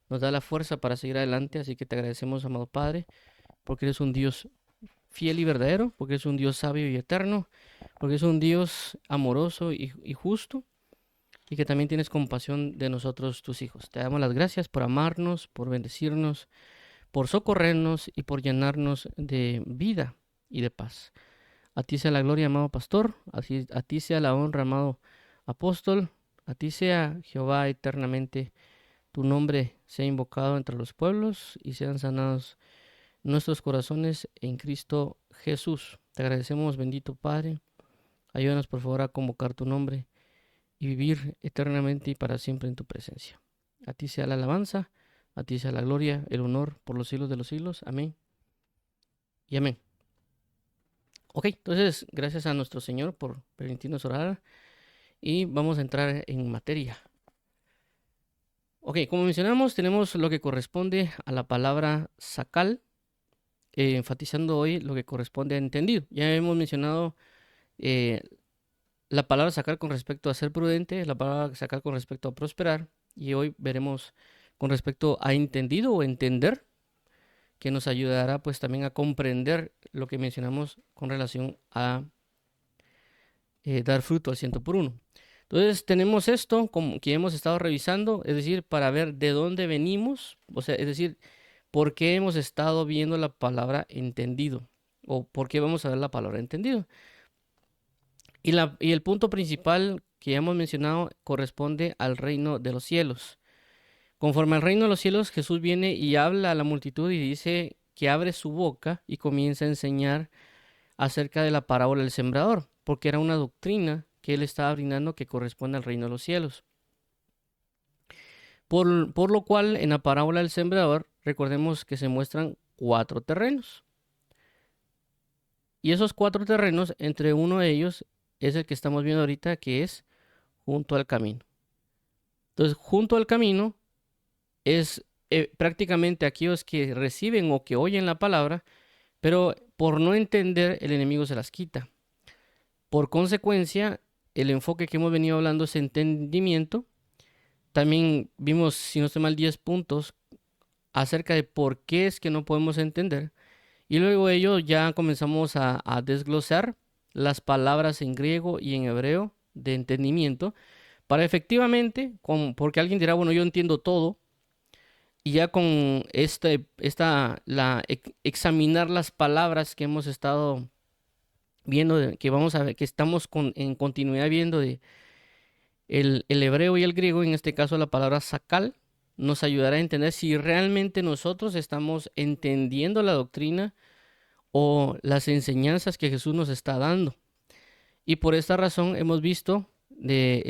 nos da la fuerza para seguir adelante. Así que te agradecemos, amado Padre, porque eres un Dios fiel y verdadero, porque es un Dios sabio y eterno, porque es un Dios amoroso y justo, y que también tienes compasión de nosotros, tus hijos. Te damos las gracias por amarnos, por bendecirnos, por socorrernos y por llenarnos de vida y de paz. A ti sea la gloria, amado pastor, a ti sea la honra, amado apóstol, a ti sea Jehová eternamente. Tu nombre sea invocado entre los pueblos y sean sanados nuestros corazones en Cristo Jesús. Te agradecemos, bendito Padre. Ayúdanos, por favor, a convocar tu nombre y vivir eternamente y para siempre en tu presencia. A ti sea la alabanza, a ti sea la gloria, el honor por los siglos de los siglos. Amén y amén. Ok, entonces, gracias a nuestro Señor por permitirnos orar y vamos a entrar en materia. Ok, como mencionamos, tenemos lo que corresponde a la palabra sacal, enfatizando hoy lo que corresponde a entendido. Ya hemos mencionado eh, la palabra sacar con respecto a ser prudente, la palabra sacar con respecto a prosperar, y hoy veremos con respecto a entendido o entender, que nos ayudará pues también a comprender lo que mencionamos con relación a dar fruto al ciento por uno. Entonces tenemos esto como que hemos estado revisando, es decir, para ver de dónde venimos, o sea, es decir, por qué hemos estado viendo la palabra entendido o por qué vamos a ver la palabra entendido. Y el punto principal que ya hemos mencionado corresponde al reino de los cielos. Conforme al reino de los cielos, Jesús viene y habla a la multitud y dice que abre su boca y comienza a enseñar acerca de la parábola del sembrador, porque era una doctrina que él estaba brindando que corresponde al reino de los cielos. Por lo cual, en la parábola del sembrador, recordemos que se muestran 4 terrenos. Y esos 4 terrenos, entre uno de ellos, es el que estamos viendo ahorita, que es junto al camino. Entonces, junto al camino es prácticamente aquellos que reciben o que oyen la palabra, pero por no entender, el enemigo se las quita. Por consecuencia, el enfoque que hemos venido hablando es entendimiento. También vimos, si no estoy mal, 10 puntos acerca de por qué es que no podemos entender. Y luego de ello ya comenzamos a desglosar las palabras en griego y en hebreo de entendimiento para efectivamente, porque alguien dirá, bueno, yo entiendo todo, y ya con examinar las palabras que hemos estado viendo, que vamos a ver, que estamos en continuidad viendo de el hebreo y el griego, en este caso la palabra sakal, nos ayudará a entender si realmente nosotros estamos entendiendo la doctrina o las enseñanzas que Jesús nos está dando. Y por esta razón hemos visto de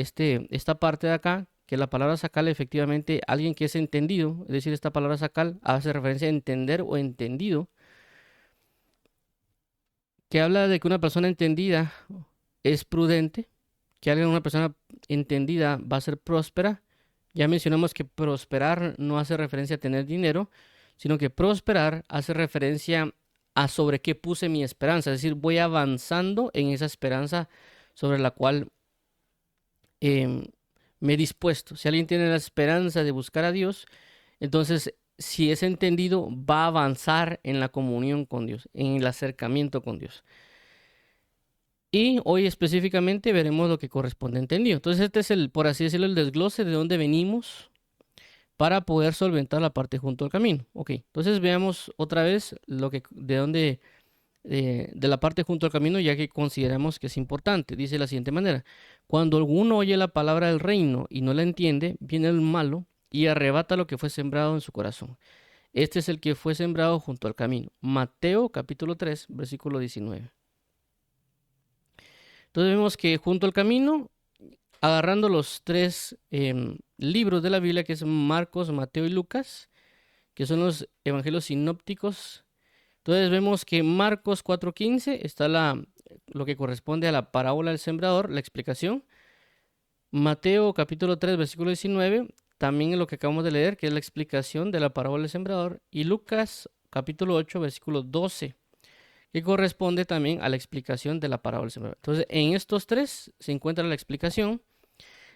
esta parte de acá que la palabra sacal, efectivamente, alguien que es entendido, es decir, esta palabra sacal hace referencia a entender o entendido, que habla de que una persona entendida es prudente, que una persona entendida va a ser próspera. Ya mencionamos que prosperar no hace referencia a tener dinero, sino que prosperar hace referencia a sobre qué puse mi esperanza, es decir, voy avanzando en esa esperanza sobre la cual em, me he dispuesto. Si alguien tiene la esperanza de buscar a Dios, entonces si es entendido, va a avanzar en la comunión con Dios, en el acercamiento con Dios. Y hoy específicamente veremos lo que corresponde a entendido. Entonces este es por así decirlo, el desglose de dónde venimos para poder solventar la parte junto al camino. Ok, entonces veamos otra vez de la parte junto al camino, ya que consideramos que es importante. Dice de la siguiente manera: cuando alguno oye la palabra del reino y no la entiende, viene el malo y arrebata lo que fue sembrado en su corazón. Este es el que fue sembrado junto al camino. Mateo capítulo 3, versículo 19. Entonces vemos que junto al camino, agarrando los 3 libros de la Biblia, que es Marcos, Mateo y Lucas, que son los evangelios sinópticos. Entonces vemos que Marcos 4:15 está lo que corresponde a la parábola del sembrador, la explicación. Mateo capítulo 3, versículo 19, también en lo que acabamos de leer, que es la explicación de la parábola del sembrador. Y Lucas capítulo 8, versículo 12, que corresponde también a la explicación de la parábola del sembrador. Entonces, en estos 3 se encuentra la explicación.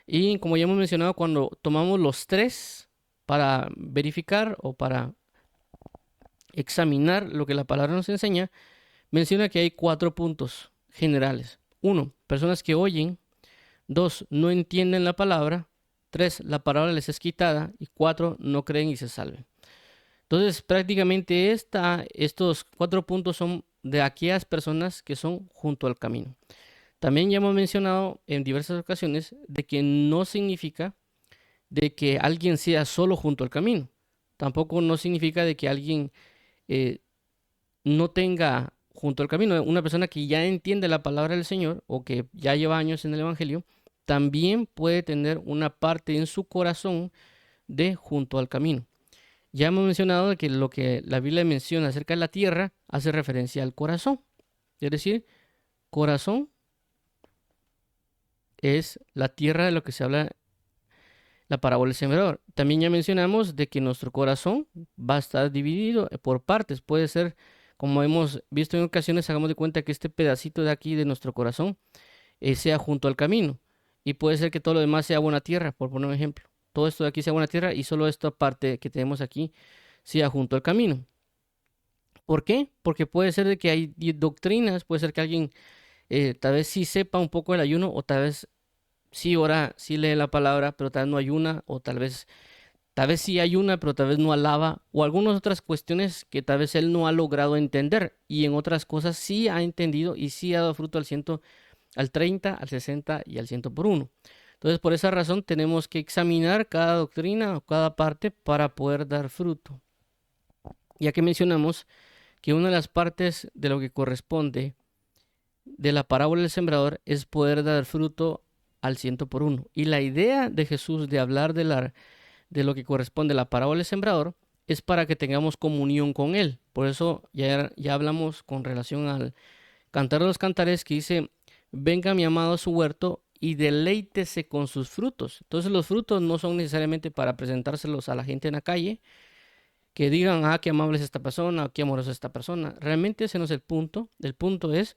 Y como ya hemos mencionado, cuando tomamos los 3 para verificar o para examinar lo que la palabra nos enseña, menciona que hay 4 puntos generales. 1, personas que oyen. 2, no entienden la palabra. 3, la palabra les es quitada. Y 4, no creen y se salven. Entonces, prácticamente estos 4 puntos son de aquellas personas que son junto al camino. También ya hemos mencionado en diversas ocasiones de que no significa de que alguien sea solo junto al camino. Tampoco no significa de que alguien eh, no tenga junto al camino. Una persona que ya entiende la palabra del Señor o que ya lleva años en el Evangelio, también puede tener una parte en su corazón de junto al camino. Ya hemos mencionado que lo que la Biblia menciona acerca de la tierra hace referencia al corazón. Es decir, corazón es la tierra de lo que se habla la parábola del sembrador. También ya mencionamos de que nuestro corazón va a estar dividido por partes. Puede ser, como hemos visto en ocasiones, hagamos de cuenta que este pedacito de aquí de nuestro corazón sea junto al camino. Y puede ser que todo lo demás sea buena tierra, por poner un ejemplo. Todo esto de aquí sea buena tierra y solo esta parte que tenemos aquí sea junto al camino. ¿Por qué? Porque puede ser de que hay doctrinas, puede ser que alguien tal vez sí sepa un poco del ayuno o tal vez sí ora, sí lee la palabra, pero tal vez no ayuna o tal vez sí ayuna, pero tal vez no alaba o algunas otras cuestiones que tal vez él no ha logrado entender y en otras cosas sí ha entendido y sí ha dado fruto al 100, al 30, al 60 y al 100 por uno. Entonces, por esa razón tenemos que examinar cada doctrina o cada parte para poder dar fruto. Ya que mencionamos que una de las partes de lo que corresponde de la parábola del sembrador es poder dar fruto al 100 por uno. Y la idea de Jesús de hablar de lo que corresponde a la parábola del sembrador es para que tengamos comunión con Él. Por eso ya hablamos con relación al Cantar de los Cantares que dice, venga mi amado a su huerto y deleítese con sus frutos. Entonces los frutos no son necesariamente para presentárselos a la gente en la calle, que digan, qué amable es esta persona, qué amorosa es esta persona. Realmente ese no es el punto. El punto es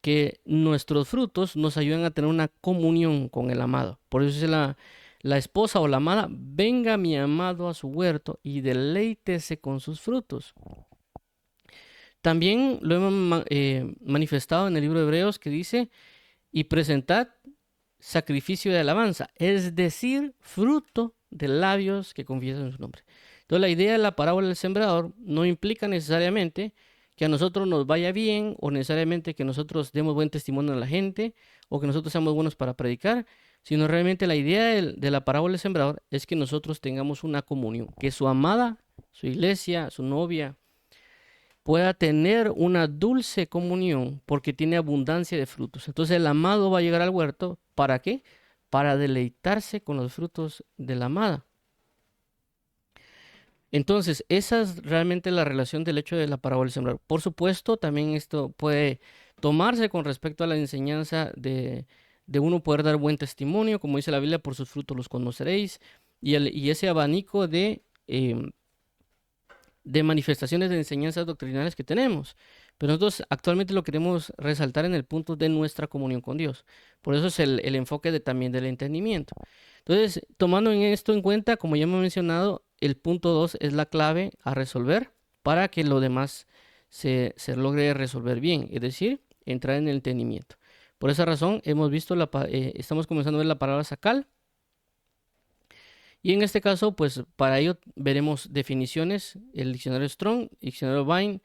que nuestros frutos nos ayudan a tener una comunión con el amado. Por eso dice la esposa o la amada, venga mi amado a su huerto y deleítese con sus frutos. También lo hemos manifestado en el libro de Hebreos que dice, y presentad sacrificio de alabanza, es decir, fruto de labios que confiesan su nombre. Entonces la idea de la parábola del sembrador no implica necesariamente que a nosotros nos vaya bien o necesariamente que nosotros demos buen testimonio a la gente o que nosotros seamos buenos para predicar, sino realmente la idea de la parábola del sembrador es que nosotros tengamos una comunión, que su amada, su iglesia, su novia, pueda tener una dulce comunión porque tiene abundancia de frutos. Entonces el amado va a llegar al huerto, ¿para qué? Para deleitarse con los frutos de la amada. Entonces, esa es realmente la relación del hecho de la parábola del sembrador. Por supuesto, también esto puede tomarse con respecto a la enseñanza de uno poder dar buen testimonio, como dice la Biblia, por sus frutos los conoceréis, y ese abanico de manifestaciones de enseñanzas doctrinales que tenemos. Pero nosotros actualmente lo queremos resaltar en el punto de nuestra comunión con Dios. Por eso es el enfoque también del entendimiento. Entonces, tomando esto en cuenta, como ya hemos mencionado, el punto 2 es la clave a resolver para que lo demás se logre resolver bien, es decir, entrar en el entendimiento. Por esa razón, hemos visto estamos comenzando a ver la palabra sacal. Y en este caso, pues para ello veremos definiciones, el diccionario Strong, diccionario Vine,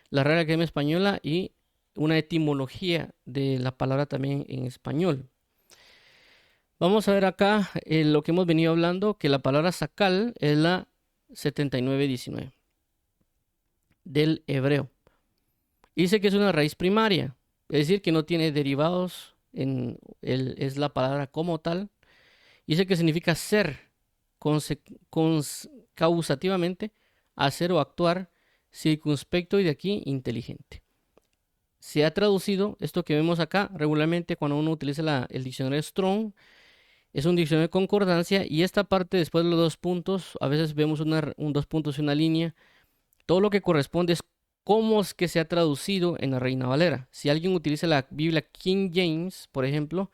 la Real Academia Española y una etimología de la palabra también en español. Vamos a ver acá lo que hemos venido hablando, que la palabra sacal es la 7919 del hebreo. Dice que es una raíz primaria, es decir, que no tiene derivados, es la palabra como tal. Dice que significa ser, causativamente, hacer o actuar, circunspecto y de aquí inteligente. Se ha traducido esto que vemos acá regularmente cuando uno utiliza el diccionario Strong. Es un diccionario de concordancia y esta parte después de los 2 puntos, a veces vemos 2 puntos y una línea. Todo lo que corresponde es cómo es que se ha traducido en la Reina Valera. Si alguien utiliza la Biblia King James, por ejemplo,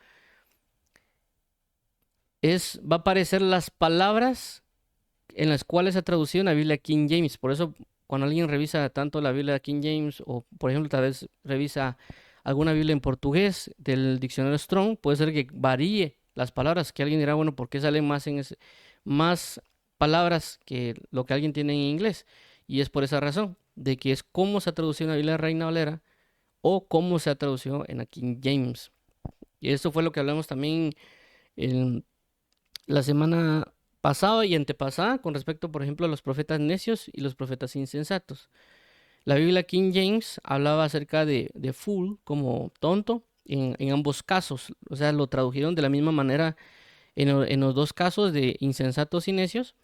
va a aparecer las palabras en las cuales se ha traducido en la Biblia King James. Por eso, cuando alguien revisa tanto la Biblia King James o, por ejemplo, tal vez revisa alguna Biblia en portugués del diccionario Strong, puede ser que varíe las palabras, que alguien dirá, bueno, ¿por qué salen más palabras que lo que alguien tiene en inglés? Y es por esa razón, de que es cómo se ha traducido en la Biblia Reina Valera o cómo se ha traducido en la King James. Y esto fue lo que hablamos también en la semana pasada y antepasada con respecto, por ejemplo, a los profetas necios y los profetas insensatos. La Biblia King James hablaba acerca de fool como tonto en ambos casos. O sea, lo tradujeron de la misma manera en los dos casos de insensatos y necios.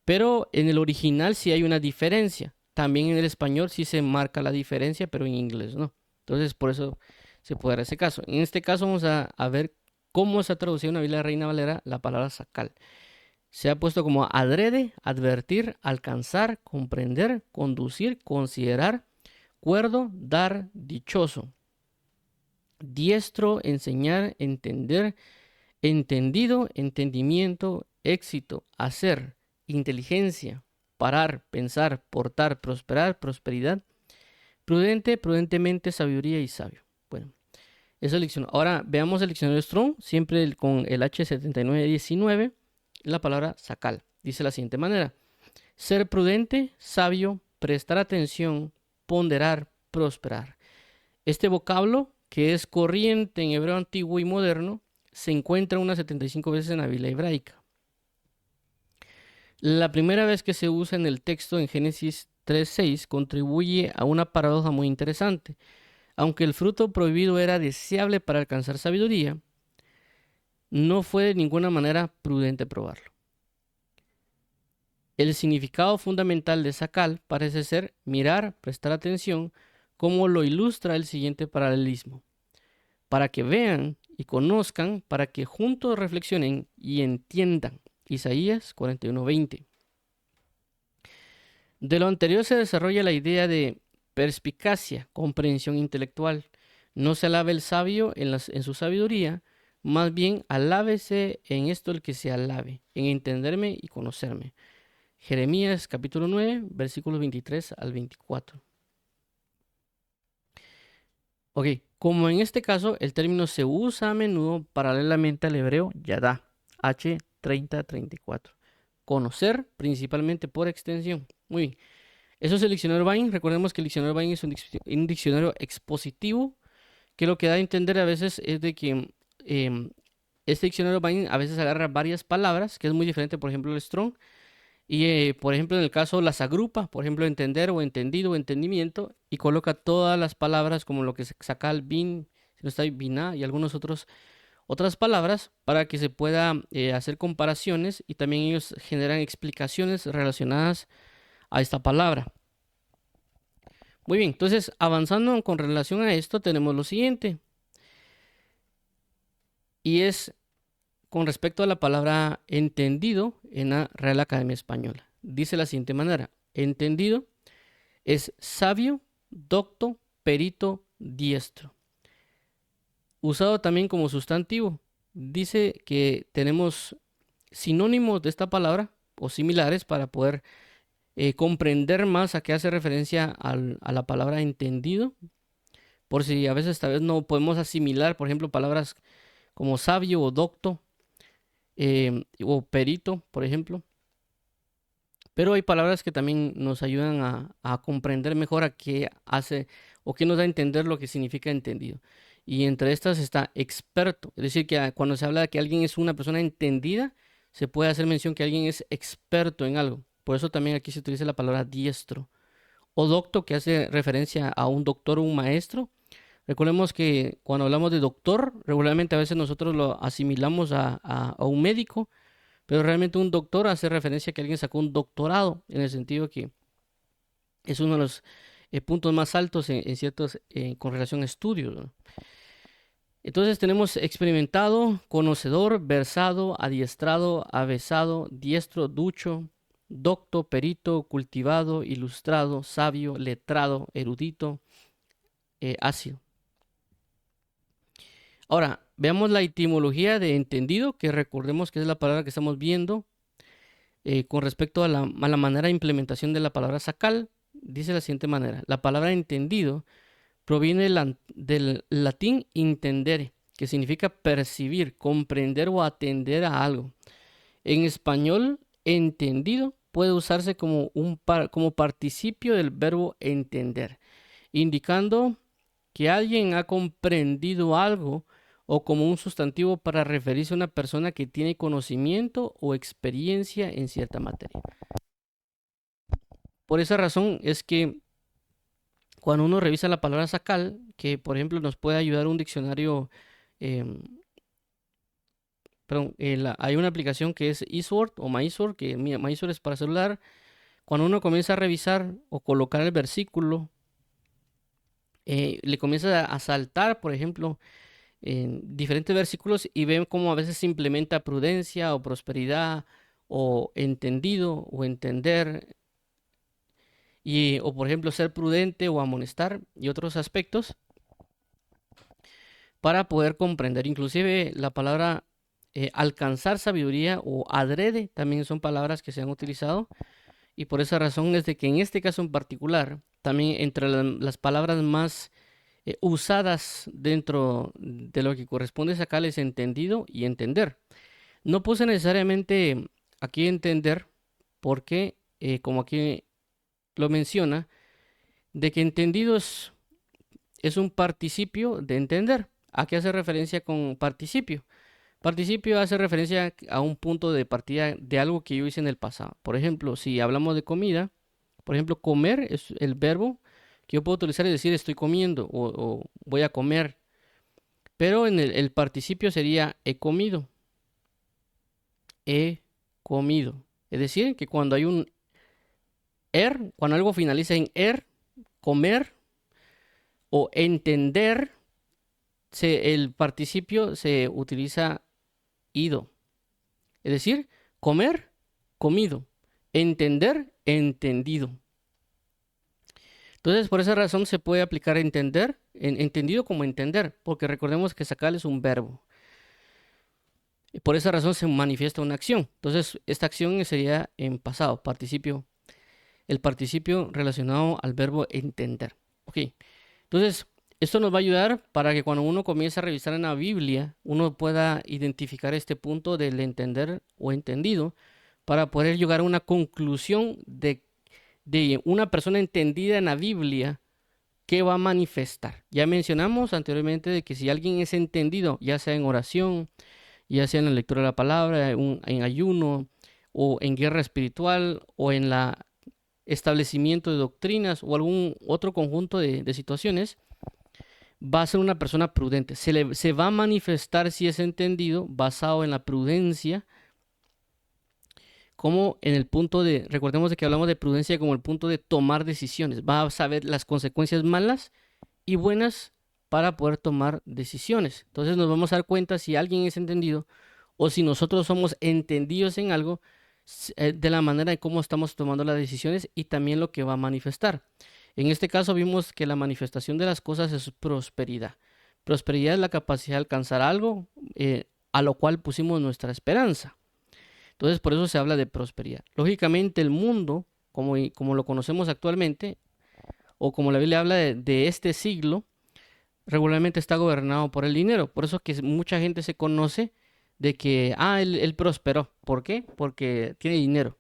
Pero en el original sí hay una diferencia. También en el español sí se marca la diferencia, pero en inglés no. Entonces, por eso se puede dar ese caso. En este caso vamos a ver cómo se ha traducido en la Biblia Reina Valera la palabra sacal. Se ha puesto como adrede, advertir, alcanzar, comprender, conducir, considerar, cuerdo, dar, dichoso. Diestro, enseñar, entender, entendido, entendimiento, éxito, hacer, inteligencia, parar, pensar, portar, prosperar, prosperidad, prudente, prudentemente, sabiduría y sabio. Bueno, eso es el diccionario. Ahora veamos el diccionario Strong, siempre con el H7919, la palabra sacal. Dice la siguiente manera: ser prudente, sabio, prestar atención, ponderar, prosperar. Este vocablo, que es corriente en hebreo antiguo y moderno, se encuentra unas 75 veces en la Biblia hebraica. La primera vez que se usa en el texto en Génesis 3:6 contribuye a una paradoja muy interesante. Aunque el fruto prohibido era deseable para alcanzar sabiduría, no fue de ninguna manera prudente probarlo. El significado fundamental de sacal parece ser mirar, prestar atención, como lo ilustra el siguiente paralelismo. Para que vean y conozcan, para que juntos reflexionen y entiendan. Isaías 41:20. De lo anterior se desarrolla la idea de perspicacia, comprensión intelectual. No se alabe el sabio en su sabiduría, más bien alábese en esto el que se alabe, en entenderme y conocerme. Jeremías capítulo 9, versículos 23 al 24. Ok, como en este caso el término se usa a menudo paralelamente al hebreo yadá, H3034. Conocer, principalmente por extensión. Muy bien. Eso es el diccionario Bain. Recordemos que el diccionario Bain es un diccionario expositivo, que lo que da a entender a veces es de que este diccionario Bain a veces agarra varias palabras, que es muy diferente, por ejemplo, el Strong. Y, por ejemplo, en el caso las agrupa, por ejemplo, entender o entendido o entendimiento, y coloca todas las palabras como lo que saca el bin, si no está ahí, biná y algunas otras palabras para que se pueda hacer comparaciones, y también ellos generan explicaciones relacionadas a esta palabra. Muy bien, entonces avanzando con relación a esto tenemos lo siguiente, y es con respecto a la palabra entendido en la Real Academia Española. Dice la siguiente manera: entendido es sabio, docto, perito, diestro. Usado también como sustantivo. Dice que tenemos sinónimos de esta palabra o similares para poder comprender más a qué hace referencia a la palabra entendido. Por si a veces tal vez no podemos asimilar, por ejemplo, palabras como sabio o docto o perito, por ejemplo. Pero hay palabras que también nos ayudan a comprender mejor a qué hace o qué nos da a entender lo que significa entendido. Y entre estas está experto. Es decir, que cuando se habla de que alguien es una persona entendida, se puede hacer mención que alguien es experto en algo. Por eso también aquí se utiliza la palabra diestro. O docto, que hace referencia a un doctor o un maestro. Recordemos que cuando hablamos de doctor, regularmente a veces nosotros lo asimilamos a un médico, pero realmente un doctor hace referencia a que alguien sacó un doctorado, en el sentido que es uno de los puntos más altos en ciertos con relación a estudios, ¿no? Entonces tenemos experimentado, conocedor, versado, adiestrado, avesado, diestro, ducho, docto, perito, cultivado, ilustrado, sabio, letrado, erudito, ácido. Ahora, veamos la etimología de entendido, que recordemos que es la palabra que estamos viendo. con respecto a la manera de implementación de la palabra sacal, dice de la siguiente manera: la palabra entendido proviene del latín intendere, que significa percibir, comprender o atender a algo. En español, entendido puede usarse como participio del verbo entender, indicando que alguien ha comprendido algo, o como un sustantivo para referirse a una persona que tiene conocimiento o experiencia en cierta materia. Por esa razón es que cuando uno revisa la palabra sacal, que por ejemplo nos puede ayudar un diccionario, em, perdón, hay una aplicación que es eSword o MySword, que MySword es para celular. Cuando uno comienza a revisar o colocar el versículo, le comienza a saltar, por ejemplo, en diferentes versículos, y ven cómo a veces se implementa prudencia o prosperidad o entendido o entender, o por ejemplo ser prudente o amonestar y otros aspectos para poder comprender. Inclusive la palabra alcanzar sabiduría o adrede también son palabras que se han utilizado, y por esa razón es de que en este caso en particular, también entre las palabras más usadas dentro de lo que corresponde sacar es entendido y entender. No puse necesariamente aquí entender porque, como aquí lo menciona, de que entendido es un participio de entender. ¿A qué hace referencia con participio? Participio hace referencia a un punto de partida de algo que yo hice en el pasado. Por ejemplo, si hablamos de comida, por ejemplo, comer es el verbo que yo puedo utilizar y decir estoy comiendo o voy a comer. Pero en el participio sería he comido. He comido. Es decir, que cuando hay un cuando algo finaliza en comer o entender, el participio se utiliza ido. Es decir, comer, comido. Entender, entendido. Entonces, por esa razón se puede aplicar entender, entendido como entender, porque recordemos que sacar es un verbo. Y por esa razón se manifiesta una acción. Entonces, esta acción sería en pasado, participio, el participio relacionado al verbo entender. Ok, entonces, esto nos va a ayudar para que cuando uno comience a revisar en la Biblia, uno pueda identificar este punto del entender o entendido, para poder llegar a una conclusión de una persona entendida en la Biblia que va a manifestar. Ya mencionamos anteriormente de que si alguien es entendido, ya sea en oración, ya sea en la lectura de la palabra, en ayuno, o en guerra espiritual, o en el establecimiento de doctrinas, o algún otro conjunto de situaciones, va a ser una persona prudente. Se va a manifestar si es entendido, basado en la prudencia, como en el punto recordemos de que hablamos de prudencia como el punto de tomar decisiones. Va a saber las consecuencias malas y buenas para poder tomar decisiones. Entonces nos vamos a dar cuenta si alguien es entendido o si nosotros somos entendidos en algo, de la manera en cómo estamos tomando las decisiones y también lo que va a manifestar. En este caso vimos que la manifestación de las cosas es prosperidad. Prosperidad es la capacidad de alcanzar algo, a lo cual pusimos nuestra esperanza. Entonces, por eso se habla de prosperidad. Lógicamente, el mundo, como lo conocemos actualmente, o como la Biblia habla de este siglo, regularmente está gobernado por el dinero. Por eso que mucha gente se conoce de que, él prosperó. ¿Por qué? Porque tiene dinero.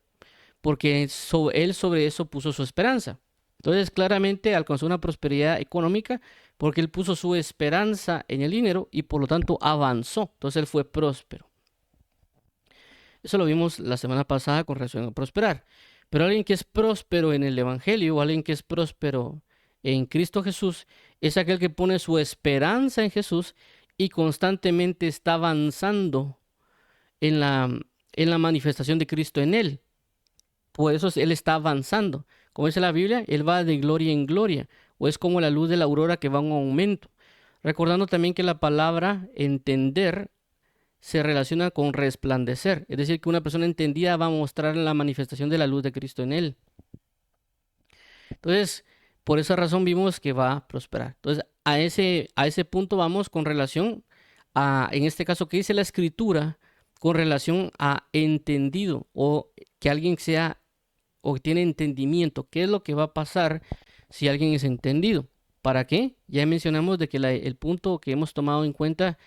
Porque él sobre eso puso su esperanza. Entonces, claramente alcanzó una prosperidad económica porque él puso su esperanza en el dinero y por lo tanto avanzó. Entonces, él fue próspero. Eso lo vimos la semana pasada con relación a prosperar. Pero alguien que es próspero en el Evangelio, o alguien que es próspero en Cristo Jesús, es aquel que pone su esperanza en Jesús y constantemente está avanzando en la manifestación de Cristo en él. Por eso él está avanzando. Como dice la Biblia, él va de gloria en gloria, o es como la luz de la aurora que va a un aumento. Recordando también que la palabra entender se relaciona con resplandecer, es decir, que una persona entendida va a mostrar la manifestación de la luz de Cristo en él. Entonces, por esa razón vimos que va a prosperar. Entonces, a ese punto vamos con relación en este caso, ¿qué dice la Escritura con relación a entendido o que alguien sea o tiene entendimiento. ¿Qué es lo que va a pasar si alguien es entendido? ¿Para qué? Ya mencionamos de que el punto que hemos tomado en cuenta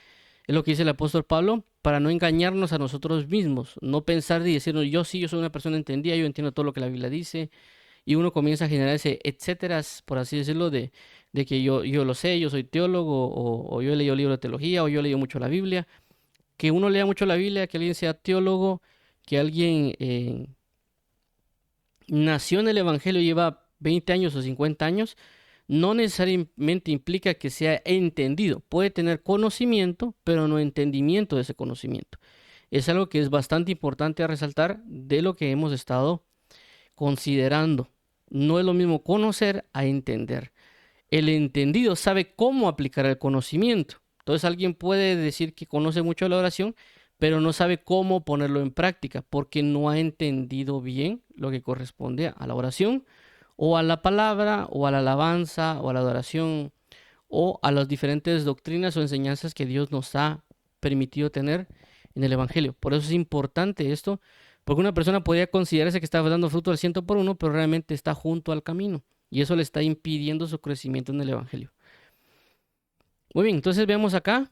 es lo que dice el apóstol Pablo, para no engañarnos a nosotros mismos, no pensar y decirnos, yo sí, yo soy una persona entendida, yo entiendo todo lo que la Biblia dice, y uno comienza a generar ese etcétera, por así decirlo, de que yo lo sé, yo soy teólogo, o yo he leído libros de teología, o yo he leído mucho la Biblia. Que uno lea mucho la Biblia, que alguien sea teólogo, que alguien nació en el Evangelio y lleva 20 años o 50 años, no necesariamente implica que sea entendido. Puede tener conocimiento, pero no entendimiento de ese conocimiento. Es algo que es bastante importante a resaltar de lo que hemos estado considerando. No es lo mismo conocer a entender. El entendido sabe cómo aplicar el conocimiento. Entonces alguien puede decir que conoce mucho la oración, pero no sabe cómo ponerlo en práctica porque no ha entendido bien lo que corresponde a la oración o a la palabra o a la alabanza o a la adoración o a las diferentes doctrinas o enseñanzas que Dios nos ha permitido tener en el Evangelio. Por eso es importante esto, porque una persona podría considerarse que está dando fruto al 100 por 1, pero realmente está junto al camino y eso le está impidiendo su crecimiento en el Evangelio. Muy bien, entonces veamos acá.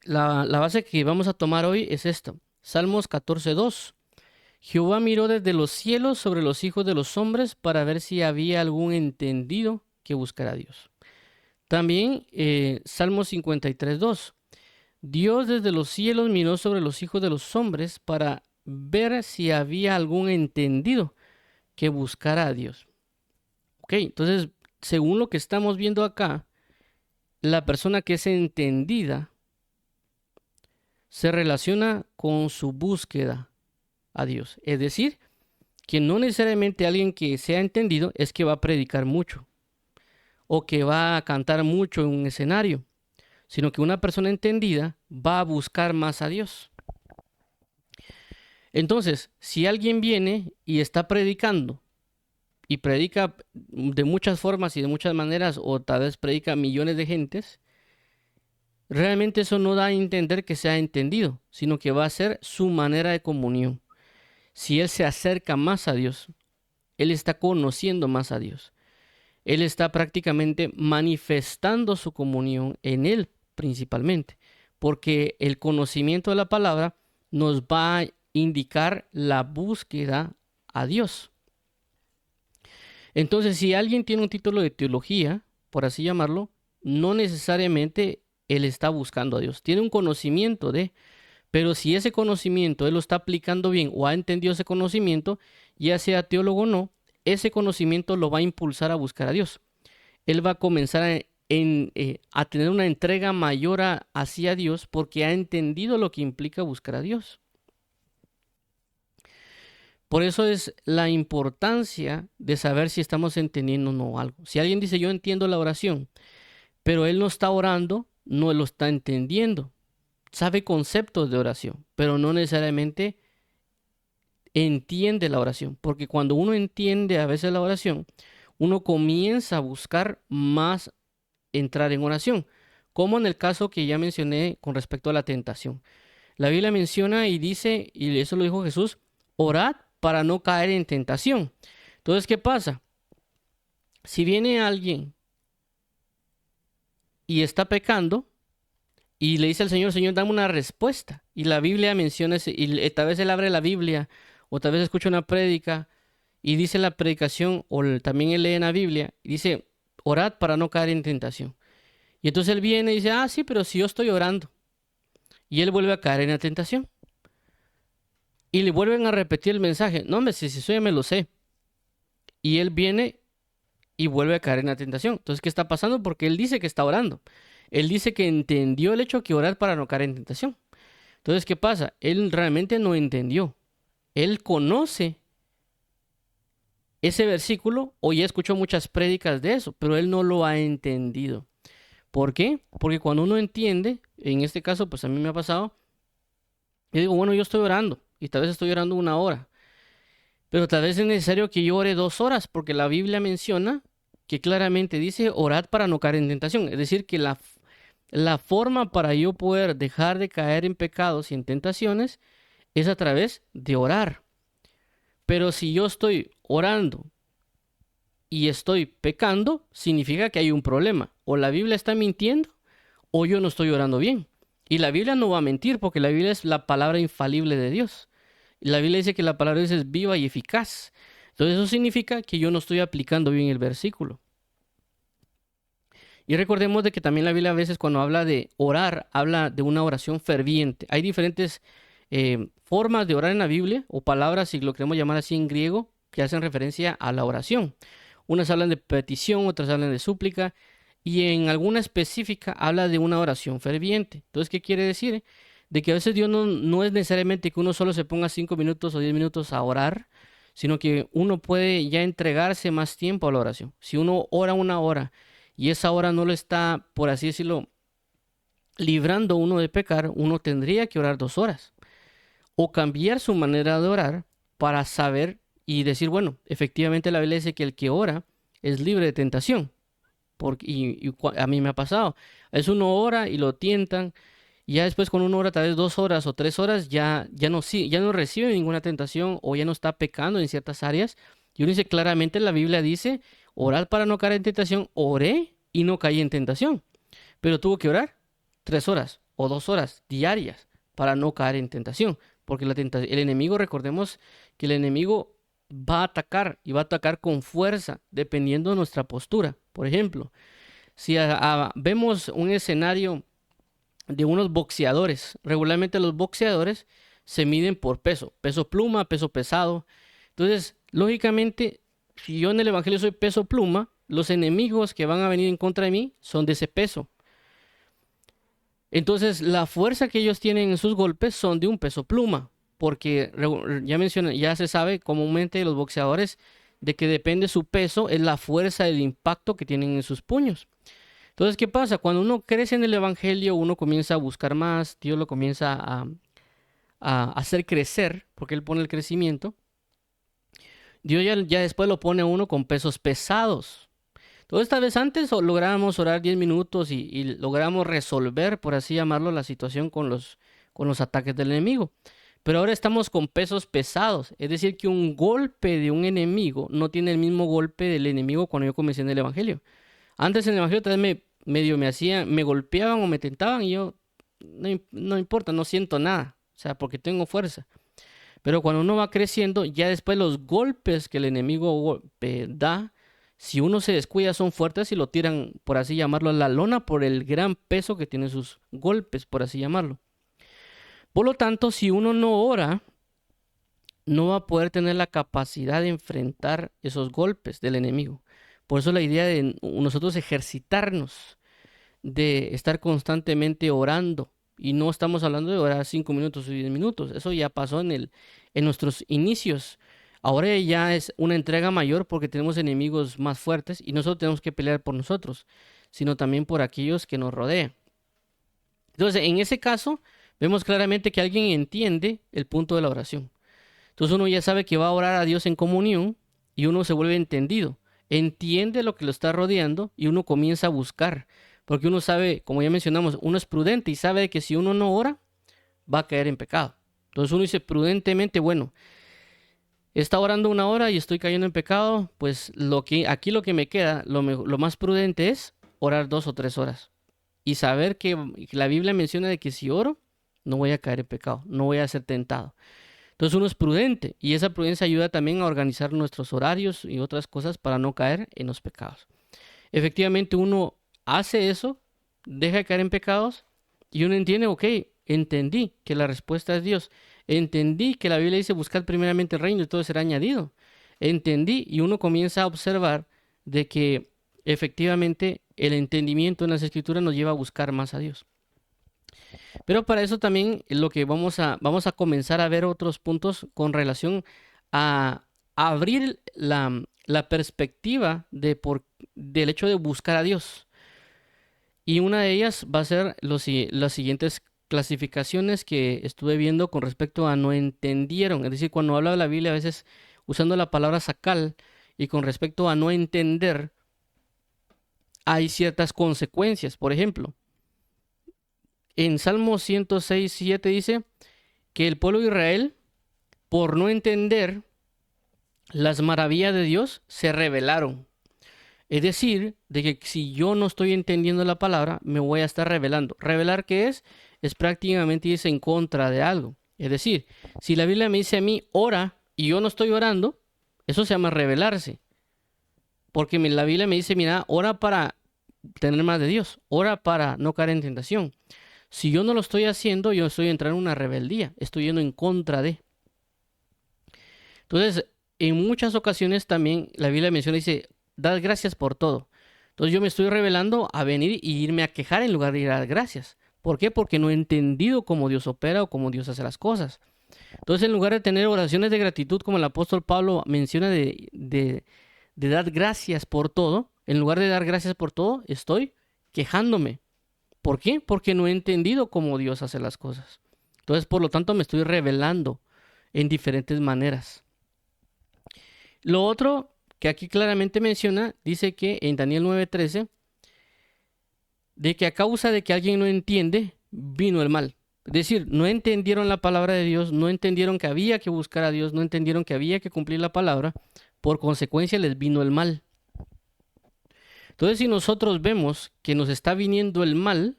La base que vamos a tomar hoy es esta. Salmos 14:2. Jehová miró desde los cielos sobre los hijos de los hombres para ver si había algún entendido que buscara a Dios. También Salmos 53:2. Dios desde los cielos miró sobre los hijos de los hombres para ver si había algún entendido que buscara a Dios. Ok, entonces, según lo que estamos viendo acá, la persona que es entendida se relaciona con su búsqueda a Dios. Es decir, que no necesariamente alguien que sea entendido es que va a predicar mucho o que va a cantar mucho en un escenario, sino que una persona entendida va a buscar más a Dios. Entonces, si alguien viene y está predicando y predica de muchas formas y de muchas maneras, o tal vez predica a millones de gentes, realmente eso no da a entender que sea entendido, sino que va a ser su manera de comunión. Si él se acerca más a Dios, él está conociendo más a Dios. Él está prácticamente manifestando su comunión en él principalmente, porque el conocimiento de la palabra nos va a indicar la búsqueda a Dios. Entonces, si alguien tiene un título de teología, por así llamarlo, no necesariamente él está buscando a Dios. Tiene un conocimiento pero si ese conocimiento él lo está aplicando bien o ha entendido ese conocimiento, ya sea teólogo o no, ese conocimiento lo va a impulsar a buscar a Dios. Él va a comenzar a tener una entrega mayor hacia Dios porque ha entendido lo que implica buscar a Dios. Por eso es la importancia de saber si estamos entendiendo o no algo. Si alguien dice yo entiendo la oración, pero él no está orando, no lo está entendiendo. Sabe conceptos de oración, pero no necesariamente entiende la oración. Porque cuando uno entiende a veces la oración, uno comienza a buscar más entrar en oración. Como en el caso que ya mencioné con respecto a la tentación. La Biblia menciona y dice, y eso lo dijo Jesús, orad para no caer en tentación. Entonces, ¿qué pasa? Si viene alguien y está pecando y le dice al Señor, Señor, dame una respuesta. Y la Biblia menciona, y tal vez él abre la Biblia o tal vez escucha una prédica y dice la predicación o también él lee en la Biblia y dice, orad para no caer en tentación. Y entonces él viene y dice, sí, pero si yo estoy orando. Y él vuelve a caer en la tentación. Y le vuelven a repetir el mensaje. No, hombre, si eso ya me lo sé. Y él viene y vuelve a caer en la tentación. Entonces, ¿qué está pasando? Porque él dice que está orando. Él dice que entendió el hecho que orar para no caer en tentación. Entonces, ¿qué pasa? Él realmente no entendió. Él conoce ese versículo o ya escuchó muchas prédicas de eso, pero él no lo ha entendido. ¿Por qué? Porque cuando uno entiende, en este caso, pues a mí me ha pasado, yo digo, bueno, yo estoy orando y tal vez estoy orando 1 hora, pero tal vez es necesario que yo ore 2 horas, porque la Biblia menciona que claramente dice orad para no caer en tentación. Es decir, que la forma para yo poder dejar de caer en pecados y en tentaciones es a través de orar. Pero si yo estoy orando y estoy pecando, significa que hay un problema. O la Biblia está mintiendo o yo no estoy orando bien. Y la Biblia no va a mentir porque la Biblia es la palabra infalible de Dios. Y la Biblia dice que la palabra de Dios es viva y eficaz. Entonces eso significa que yo no estoy aplicando bien el versículo. Y recordemos de que también la Biblia a veces cuando habla de orar, habla de una oración ferviente. Hay diferentes formas de orar en la Biblia o palabras, si lo queremos llamar así en griego, que hacen referencia a la oración. Unas hablan de petición, otras hablan de súplica y en alguna específica habla de una oración ferviente. Entonces, ¿qué quiere decir? De que a veces Dios no es necesariamente que uno solo se ponga 5 minutos o 10 minutos a orar, sino que uno puede ya entregarse más tiempo a la oración. Si uno ora una hora y esa hora no lo está, por así decirlo, librando uno de pecar, uno tendría que orar 2 horas. O cambiar su manera de orar para saber y decir, bueno, efectivamente la Biblia dice que el que ora es libre de tentación. A mí me ha pasado. Es uno ora y lo tientan. Y ya después con una hora, tal vez 2 horas o 3 horas, ya no recibe ninguna tentación o ya no está pecando en ciertas áreas. Y uno dice claramente, la Biblia dice, orar para no caer en tentación. Oré y no caí en tentación. Pero tuvo que orar 3 horas o 2 horas diarias para no caer en tentación. Porque el enemigo, recordemos que el enemigo va a atacar y va a atacar con fuerza dependiendo de nuestra postura. Por ejemplo, si vemos un escenario de unos boxeadores, regularmente los boxeadores se miden por peso, peso pluma, peso pesado. Entonces, lógicamente, si yo en el evangelio soy peso pluma, los enemigos que van a venir en contra de mí son de ese peso. Entonces, la fuerza que ellos tienen en sus golpes son de un peso pluma, porque ya se sabe comúnmente de los boxeadores de que depende su peso, es la fuerza del impacto que tienen en sus puños. Entonces, ¿qué pasa? Cuando uno crece en el evangelio, uno comienza a buscar más, Dios lo comienza a hacer crecer, porque Él pone el crecimiento. Dios ya después lo pone a uno con pesos pesados. Entonces, esta vez antes lográbamos orar 10 minutos y logramos resolver, por así llamarlo, la situación con los ataques del enemigo. Pero ahora estamos con pesos pesados. Es decir, que un golpe de un enemigo no tiene el mismo golpe del enemigo cuando yo comencé en el evangelio. Antes en el evangelio tal vez me golpeaban o me tentaban y yo, no importa, no siento nada. O sea, porque tengo fuerza. Pero cuando uno va creciendo, ya después los golpes que el enemigo da, si uno se descuida, son fuertes y lo tiran, por así llamarlo, a la lona por el gran peso que tienen sus golpes, por así llamarlo. Por lo tanto, si uno no ora, no va a poder tener la capacidad de enfrentar esos golpes del enemigo. Por eso la idea de nosotros ejercitarnos, de estar constantemente orando. Y no estamos hablando de orar 5 minutos o 10 minutos. Eso ya pasó en nuestros inicios. Ahora ya es una entrega mayor porque tenemos enemigos más fuertes y nosotros tenemos que pelear por nosotros, sino también por aquellos que nos rodean. Entonces, en ese caso, vemos claramente que alguien entiende el punto de la oración. Entonces uno ya sabe que va a orar a Dios en comunión y uno se vuelve entendido. Entiende lo que lo está rodeando y uno comienza a buscar. Porque uno sabe, como ya mencionamos, uno es prudente y sabe que si uno no ora, va a caer en pecado. Entonces uno dice prudentemente, bueno, está orando una hora y estoy cayendo en pecado, pues aquí lo que me queda, lo más prudente es orar 2 o 3 horas. Y saber que la Biblia menciona de que si oro, no voy a caer en pecado, no voy a ser tentado. Entonces uno es prudente y esa prudencia ayuda también a organizar nuestros horarios y otras cosas para no caer en los pecados. Efectivamente uno hace eso, deja de caer en pecados y uno entiende, ok, entendí que la respuesta es Dios. Entendí que la Biblia dice buscar primeramente el reino y todo será añadido. Entendí y uno comienza a observar de que efectivamente el entendimiento en las escrituras nos lleva a buscar más a Dios. Pero para eso también lo que vamos a comenzar a ver otros puntos con relación a abrir la perspectiva del hecho de buscar a Dios. Y una de ellas va a ser las siguientes clasificaciones que estuve viendo con respecto a no entendieron. Es decir, cuando habla de la Biblia a veces usando la palabra sacal y con respecto a no entender hay ciertas consecuencias. Por ejemplo, en Salmo 106:7 dice que el pueblo de Israel, por no entender, las maravillas de Dios se revelaron. Es decir, de que si yo no estoy entendiendo la palabra, me voy a estar revelando. ¿Revelar qué es? Es prácticamente irse en contra de algo. Es decir, si la Biblia me dice a mí, ora, y yo no estoy orando, eso se llama revelarse. Porque la Biblia me dice, mira, ora para tener más de Dios, ora para no caer en tentación. Si yo no lo estoy haciendo, yo estoy entrando en una rebeldía, estoy yendo en contra de. Entonces, en muchas ocasiones también la Biblia menciona, dice, dad gracias por todo. Entonces yo me estoy revelando a venir y irme a quejar en lugar de ir a dar gracias. ¿Por qué? Porque no he entendido cómo Dios opera o cómo Dios hace las cosas. Entonces, en lugar de tener oraciones de gratitud, como el apóstol Pablo menciona de dar gracias por todo, en lugar de dar gracias por todo, estoy quejándome. ¿Por qué? Porque no he entendido cómo Dios hace las cosas. Entonces, por lo tanto, me estoy revelando en diferentes maneras. Lo otro que aquí claramente menciona, dice que en Daniel 9:13, de que a causa de que alguien no entiende, vino el mal. Es decir, no entendieron la palabra de Dios, no entendieron que había que buscar a Dios, no entendieron que había que cumplir la palabra, por consecuencia les vino el mal. Entonces, si nosotros vemos que nos está viniendo el mal,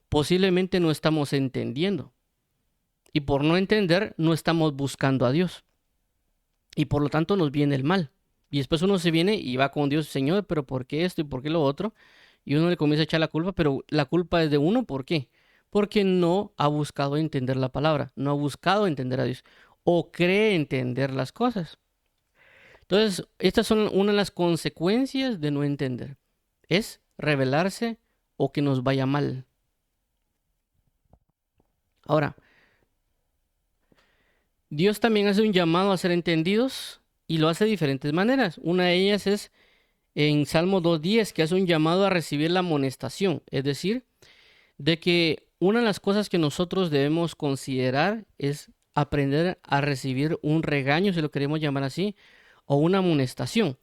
posiblemente no estamos entendiendo. Y por no entender, no estamos buscando a Dios. Y por lo tanto nos viene el mal. Y después uno se viene y va con Dios, Señor, pero ¿por qué esto y por qué lo otro? Y uno le comienza a echar la culpa, pero la culpa es de uno, ¿por qué? Porque no ha buscado entender la palabra, no ha buscado entender a Dios, o cree entender las cosas. Entonces, estas son una de las consecuencias de no entender. Es rebelarse o que nos vaya mal. Ahora, Dios también hace un llamado a ser entendidos y lo hace de diferentes maneras. Una de ellas es en Salmo 2:10, que hace un llamado a recibir la amonestación. Es decir, de que una de las cosas que nosotros debemos considerar es aprender a recibir un regaño, si lo queremos llamar así, o una amonestación.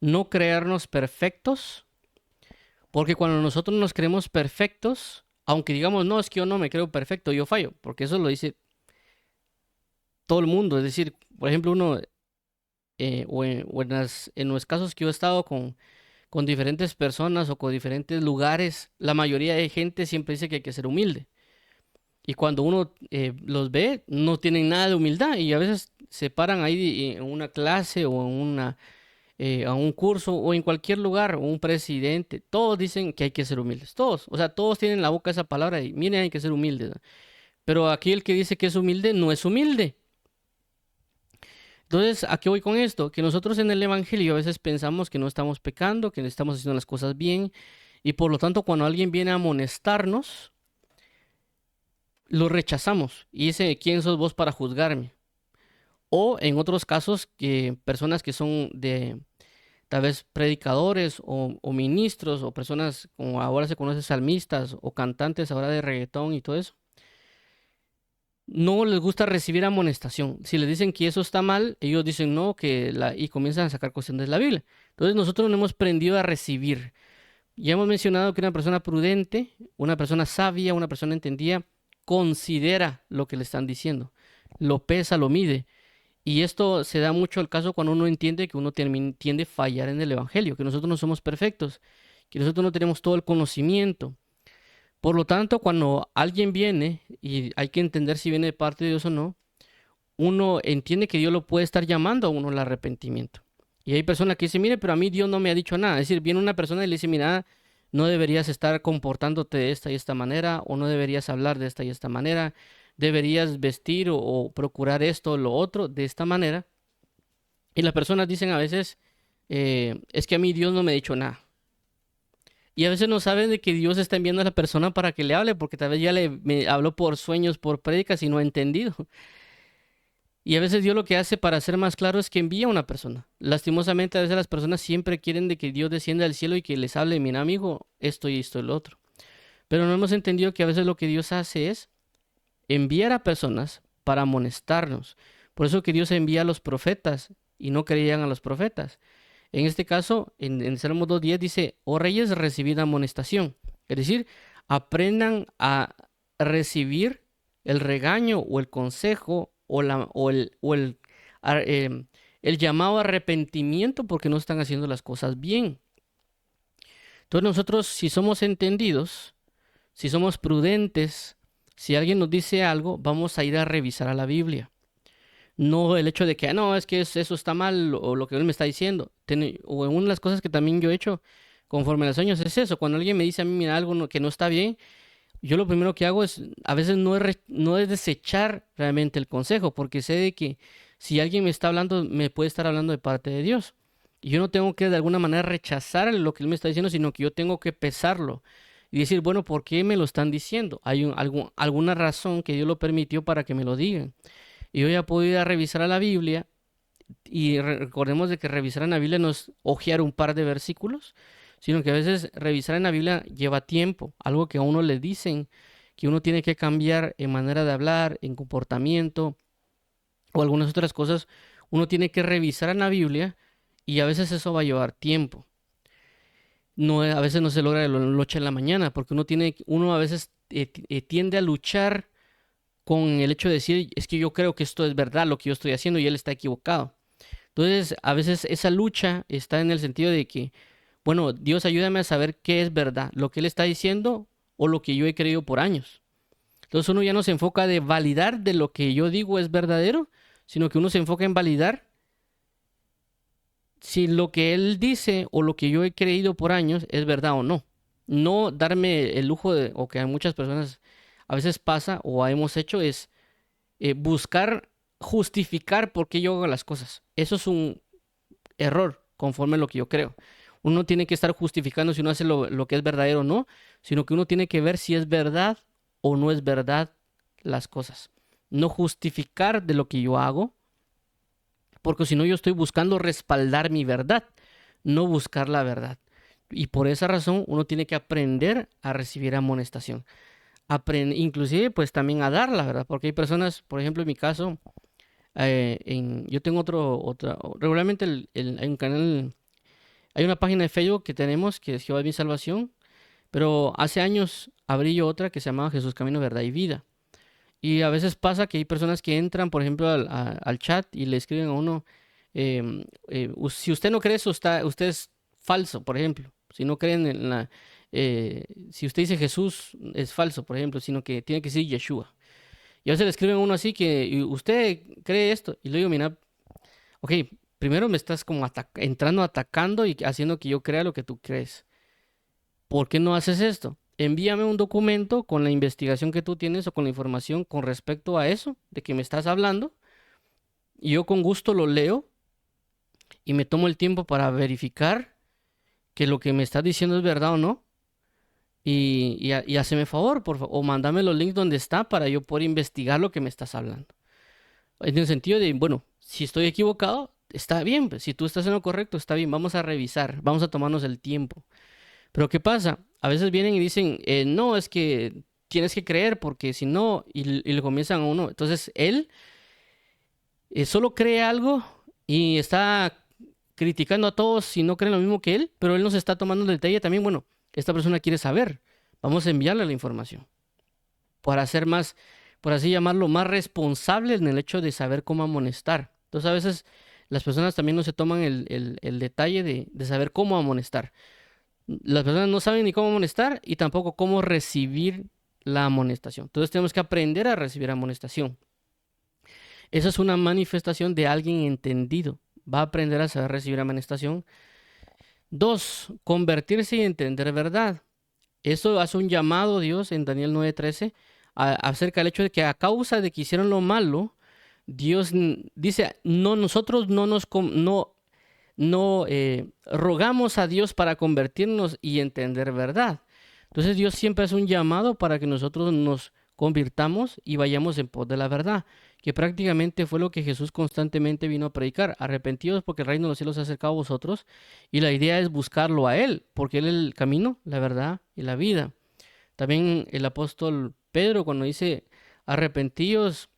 No creernos perfectos, porque cuando nosotros nos creemos perfectos, aunque digamos, no, es que yo no me creo perfecto, yo fallo, porque eso lo dice todo el mundo. Es decir, por ejemplo, uno, en los casos que yo he estado con diferentes personas o con diferentes lugares, la mayoría de gente siempre dice que hay que ser humilde. Y cuando uno los ve, no tienen nada de humildad y a veces se paran ahí en una clase o en a un curso o en cualquier lugar, o un presidente, todos dicen que hay que ser humildes, todos, o sea, todos tienen en la boca esa palabra y miren, hay que ser humildes, ¿no? Pero aquí el que dice que es humilde no es humilde. Entonces, ¿a qué voy con esto? Que nosotros en el Evangelio a veces pensamos que no estamos pecando, que no estamos haciendo las cosas bien, y por lo tanto cuando alguien viene a amonestarnos, lo rechazamos y dice, ¿quién sos vos para juzgarme? O en otros casos, que personas que son de tal vez predicadores o ministros o personas como ahora se conoce salmistas o cantantes ahora de reggaetón y todo eso, no les gusta recibir amonestación. Si les dicen que eso está mal, ellos dicen no, y comienzan a sacar cuestiones de la Biblia. Entonces nosotros nos hemos aprendido a recibir. Ya hemos mencionado que una persona prudente, una persona sabia, una persona entendida, considera lo que le están diciendo, lo pesa, lo mide. Y esto se da mucho al caso cuando uno entiende que uno tiende a fallar en el Evangelio, que nosotros no somos perfectos, que nosotros no tenemos todo el conocimiento. Por lo tanto, cuando alguien viene, y hay que entender si viene de parte de Dios o no, uno entiende que Dios lo puede estar llamando a uno al arrepentimiento. Y hay personas que dicen, mire, pero a mí Dios no me ha dicho nada. Es decir, viene una persona y le dice, mira, no deberías estar comportándote de esta y esta manera, o no deberías hablar de esta y esta manera, deberías vestir o procurar esto o lo otro de esta manera. Y las personas dicen a veces, es que a mí Dios no me ha dicho nada. Y a veces no saben de que Dios está enviando a la persona para que le hable, porque tal vez ya me habló por sueños, por prédicas y no ha entendido. Y a veces Dios lo que hace para ser más claro es que envía a una persona. Lastimosamente a veces las personas siempre quieren de que Dios descienda del cielo y que les hable, mira amigo, esto y esto y lo otro. Pero no hemos entendido que a veces lo que Dios hace es enviar a personas para amonestarnos. Por eso que Dios envía a los profetas y no creían a los profetas. En este caso, en Salmo 2:10 dice, oh reyes, recibid amonestación. Es decir, aprendan a recibir el regaño o el consejo o el llamado a arrepentimiento porque no están haciendo las cosas bien. Entonces nosotros, si somos entendidos, si somos prudentes, si alguien nos dice algo, vamos a ir a revisar a la Biblia. No el hecho de que, no, es que eso está mal o lo que él me está diciendo. O una de las cosas que también yo he hecho conforme a los años es eso. Cuando alguien me dice a mí, mira, algo que no está bien, yo lo primero que hago es, a veces no es desechar realmente el consejo, porque sé de que si alguien me está hablando, me puede estar hablando de parte de Dios. Y yo no tengo que de alguna manera rechazar lo que él me está diciendo, sino que yo tengo que pesarlo y decir, bueno, ¿por qué me lo están diciendo? Hay alguna razón que Dios lo permitió para que me lo digan. Y yo ya puedo ir a revisar a la Biblia y recordemos de que revisar en la Biblia no es hojear un par de versículos, sino que a veces revisar en la Biblia lleva tiempo, algo que a uno le dicen que uno tiene que cambiar en manera de hablar, en comportamiento o algunas otras cosas, uno tiene que revisar en la Biblia y a veces eso va a llevar tiempo. No, a veces no se logra de la noche en la mañana, porque uno a veces tiende a luchar con el hecho de decir, es que yo creo que esto es verdad, lo que yo estoy haciendo y él está equivocado. Entonces, a veces esa lucha está en el sentido de que, bueno, Dios ayúdame a saber qué es verdad, lo que él está diciendo o lo que yo he creído por años. Entonces uno ya no se enfoca de validar de lo que yo digo es verdadero, sino que uno se enfoca en validar si lo que él dice o lo que yo he creído por años es verdad o no. No darme el lujo de, o que a muchas personas a veces pasa o hemos hecho, es buscar justificar por qué yo hago las cosas. Eso es un error conforme a lo que yo creo. Uno no tiene que estar justificando si uno hace lo que es verdadero o no, sino que uno tiene que ver si es verdad o no es verdad las cosas. No justificar de lo que yo hago, porque si no yo estoy buscando respaldar mi verdad, no buscar la verdad. Y por esa razón uno tiene que aprender a recibir amonestación. Inclusive pues también a darla, ¿verdad? Porque hay personas, por ejemplo en mi caso, yo tengo regularmente hay un canal, hay una página de Facebook que tenemos que es Jehová es mi salvación, pero hace años abrí yo otra que se llamaba Jesús Camino, Verdad y Vida. Y a veces pasa que hay personas que entran, por ejemplo, al chat y le escriben a uno, si usted no cree eso, usted es falso, por ejemplo. Si no creen si usted dice Jesús, es falso, por ejemplo, sino que tiene que decir Yeshua. Y a veces le escriben a uno así que, "¿Y usted cree esto?" Y le digo, mira, ok, primero me estás como entrando, atacando y haciendo que yo crea lo que tú crees. ¿Por qué no haces esto? Envíame un documento con la investigación que tú tienes o con la información con respecto a eso de que me estás hablando. Y yo con gusto lo leo y me tomo el tiempo para verificar que lo que me estás diciendo es verdad o no. Y haceme favor, por favor, o mándame los links donde está para yo poder investigar lo que me estás hablando. En el sentido de, bueno, si estoy equivocado, está bien, pues, si tú estás en lo correcto, está bien, vamos a revisar, vamos a tomarnos el tiempo. Pero ¿qué pasa? A veces vienen y dicen, no, es que tienes que creer porque si no, y le comienzan a uno. Entonces él solo cree algo y está criticando a todos si no creen lo mismo que él, pero él no se está tomando el detalle también, bueno, esta persona quiere saber, vamos a enviarle la información para ser más, por así llamarlo, más responsable en el hecho de saber cómo amonestar. Entonces a veces las personas también no se toman el detalle de saber cómo amonestar. Las personas no saben ni cómo amonestar y tampoco cómo recibir la amonestación. Entonces tenemos que aprender a recibir amonestación. Esa es una manifestación de alguien entendido. Va a aprender a saber recibir amonestación. 2, convertirse y entender verdad. Eso hace un llamado Dios en Daniel 9:13 acerca del hecho de que a causa de que hicieron lo malo, Dios dice, no, nosotros no rogamos a Dios para convertirnos y entender verdad. Entonces Dios siempre hace un llamado para que nosotros nos convirtamos y vayamos en pos de la verdad, que prácticamente fue lo que Jesús constantemente vino a predicar. Arrepentidos porque el reino de los cielos se ha acercado a vosotros, y la idea es buscarlo a Él, porque Él es el camino, la verdad y la vida. También el apóstol Pedro cuando dice, arrepentidos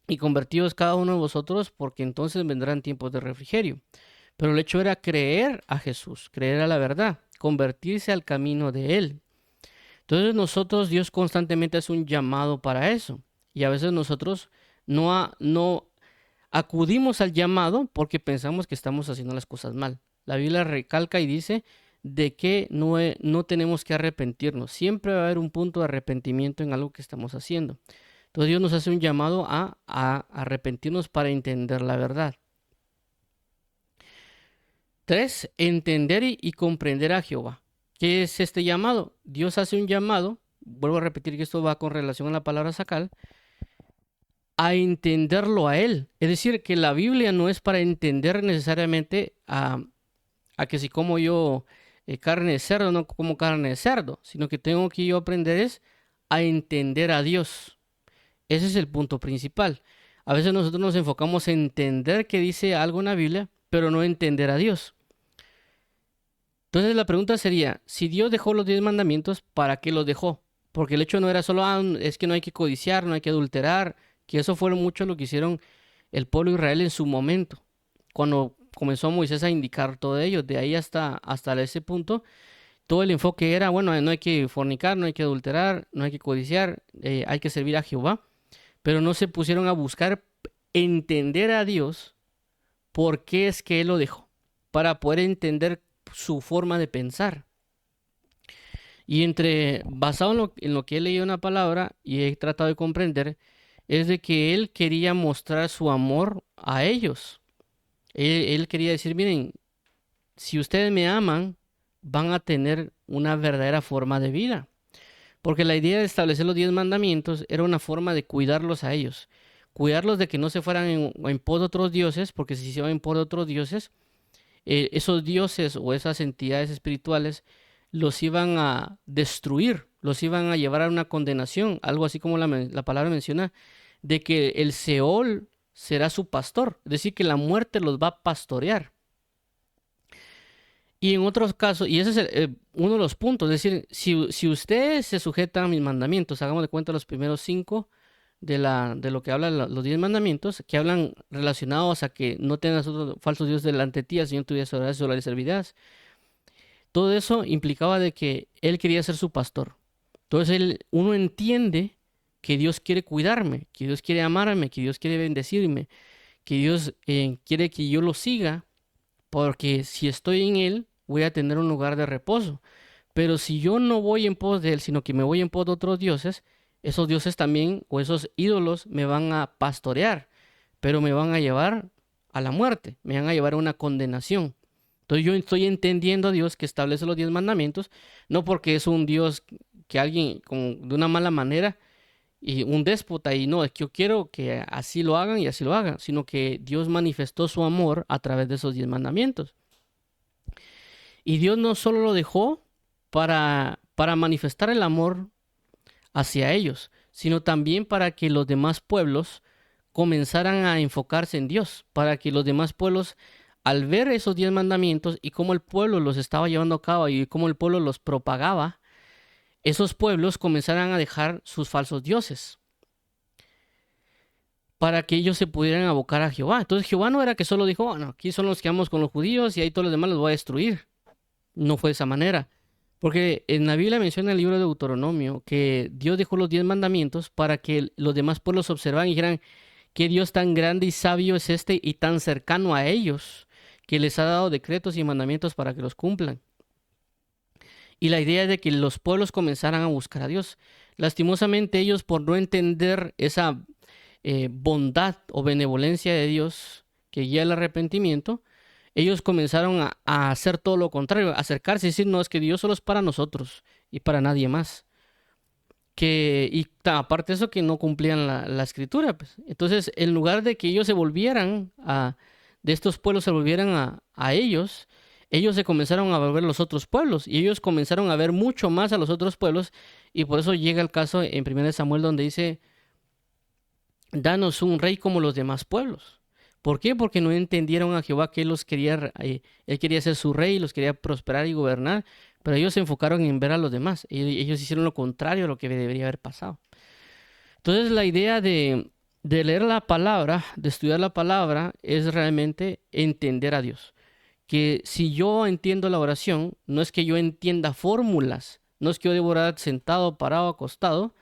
y convertidos cada uno de vosotros, porque entonces vendrán tiempos de refrigerio. Pero el hecho era creer a Jesús, creer a la verdad, convertirse al camino de Él. Entonces nosotros, Dios constantemente hace un llamado para eso. Y a veces nosotros no acudimos al llamado porque pensamos que estamos haciendo las cosas mal. La Biblia recalca y dice de que no tenemos que arrepentirnos. Siempre va a haber un punto de arrepentimiento en algo que estamos haciendo. Entonces Dios nos hace un llamado a arrepentirnos para entender la verdad. 3. Entender y comprender a Jehová. ¿Qué es este llamado? Dios hace un llamado, vuelvo a repetir que esto va con relación a la palabra sacal, a entenderlo a Él. Es decir, que la Biblia no es para entender necesariamente a que si como yo carne de cerdo, no como carne de cerdo, sino que tengo que yo aprender es a entender a Dios. Ese es el punto principal. A veces nosotros nos enfocamos en entender que dice algo en la Biblia, pero no entender a Dios. Entonces la pregunta sería, si Dios dejó los 10 mandamientos, ¿para qué los dejó? Porque el hecho no era solo, es que no hay que codiciar, no hay que adulterar, que eso fue mucho lo que hicieron el pueblo de Israel en su momento, cuando comenzó Moisés a indicar todo ello. De ahí hasta ese punto, todo el enfoque era, bueno, no hay que fornicar, no hay que adulterar, no hay que codiciar, hay que servir a Jehová, pero no se pusieron a buscar entender a Dios por qué es que Él lo dejó, para poder entender su forma de pensar. Y basado en lo que he leído en la palabra y he tratado de comprender, es de que Él quería mostrar su amor a ellos. Él quería decir, miren, si ustedes me aman, van a tener una verdadera forma de vida. Porque la idea de establecer los 10 mandamientos era una forma de cuidarlos a ellos. Cuidarlos de que no se fueran en pos de otros dioses, porque si se van en pos de otros dioses, esos dioses o esas entidades espirituales los iban a destruir, los iban a llevar a una condenación, algo así como la palabra menciona, de que el Seol será su pastor, es decir, que la muerte los va a pastorear. Y en otros casos, y ese es uno de los puntos, es decir, si ustedes se sujetan a mis mandamientos, hagamos de cuenta los primeros 5 de lo que hablan los 10 mandamientos, que hablan relacionados a que no tengas otros falsos dioses delante de ti, al Señor tu Dios adorarás y solo le servirás. Todo eso implicaba de que Él quería ser su pastor. Entonces uno entiende que Dios quiere cuidarme, que Dios quiere amarme, que Dios quiere bendecirme, que Dios quiere que yo lo siga, porque si estoy en Él, voy a tener un lugar de reposo. Pero si yo no voy en pos de Él, sino que me voy en pos de otros dioses, esos dioses también, o esos ídolos, me van a pastorear, pero me van a llevar a la muerte, me van a llevar a una condenación. Entonces yo estoy entendiendo a Dios que establece los 10 mandamientos, no porque es un Dios que alguien de una mala manera y un déspota y no, es que yo quiero que así lo hagan y así lo hagan, sino que Dios manifestó su amor a través de esos 10 mandamientos. Y Dios no solo lo dejó para manifestar el amor hacia ellos, sino también para que los demás pueblos comenzaran a enfocarse en Dios, para que los demás pueblos, al ver esos 10 mandamientos y cómo el pueblo los estaba llevando a cabo y cómo el pueblo los propagaba, esos pueblos comenzaran a dejar sus falsos dioses para que ellos se pudieran abocar a Jehová. Entonces Jehová no era que solo dijo, bueno, aquí son los que vamos con los judíos y ahí todos los demás los voy a destruir. No fue de esa manera. Porque en la Biblia menciona el libro de Deuteronomio que Dios dejó los 10 mandamientos para que los demás pueblos observaran y dijeran qué Dios tan grande y sabio es este y tan cercano a ellos que les ha dado decretos y mandamientos para que los cumplan. Y la idea es de que los pueblos comenzaran a buscar a Dios. Lastimosamente ellos, por no entender esa bondad o benevolencia de Dios que guía el arrepentimiento, ellos comenzaron a hacer todo lo contrario, a acercarse y decir, no, es que Dios solo es para nosotros y para nadie más. Y aparte de eso, que no cumplían la escritura. Pues. Entonces, en lugar de que ellos se volvieran de estos pueblos se volvieran a ellos se comenzaron a volver los otros pueblos y ellos comenzaron a ver mucho más a los otros pueblos y por eso llega el caso en 1 Samuel donde dice, danos un rey como los demás pueblos. ¿Por qué? Porque no entendieron a Jehová que él quería ser su rey, los quería prosperar y gobernar, pero ellos se enfocaron en ver a los demás. Ellos hicieron lo contrario a lo que debería haber pasado. Entonces la idea de leer la palabra, de estudiar la palabra, es realmente entender a Dios. Que si yo entiendo la oración, no es que yo entienda fórmulas, no es que yo debo orar sentado, parado, acostado,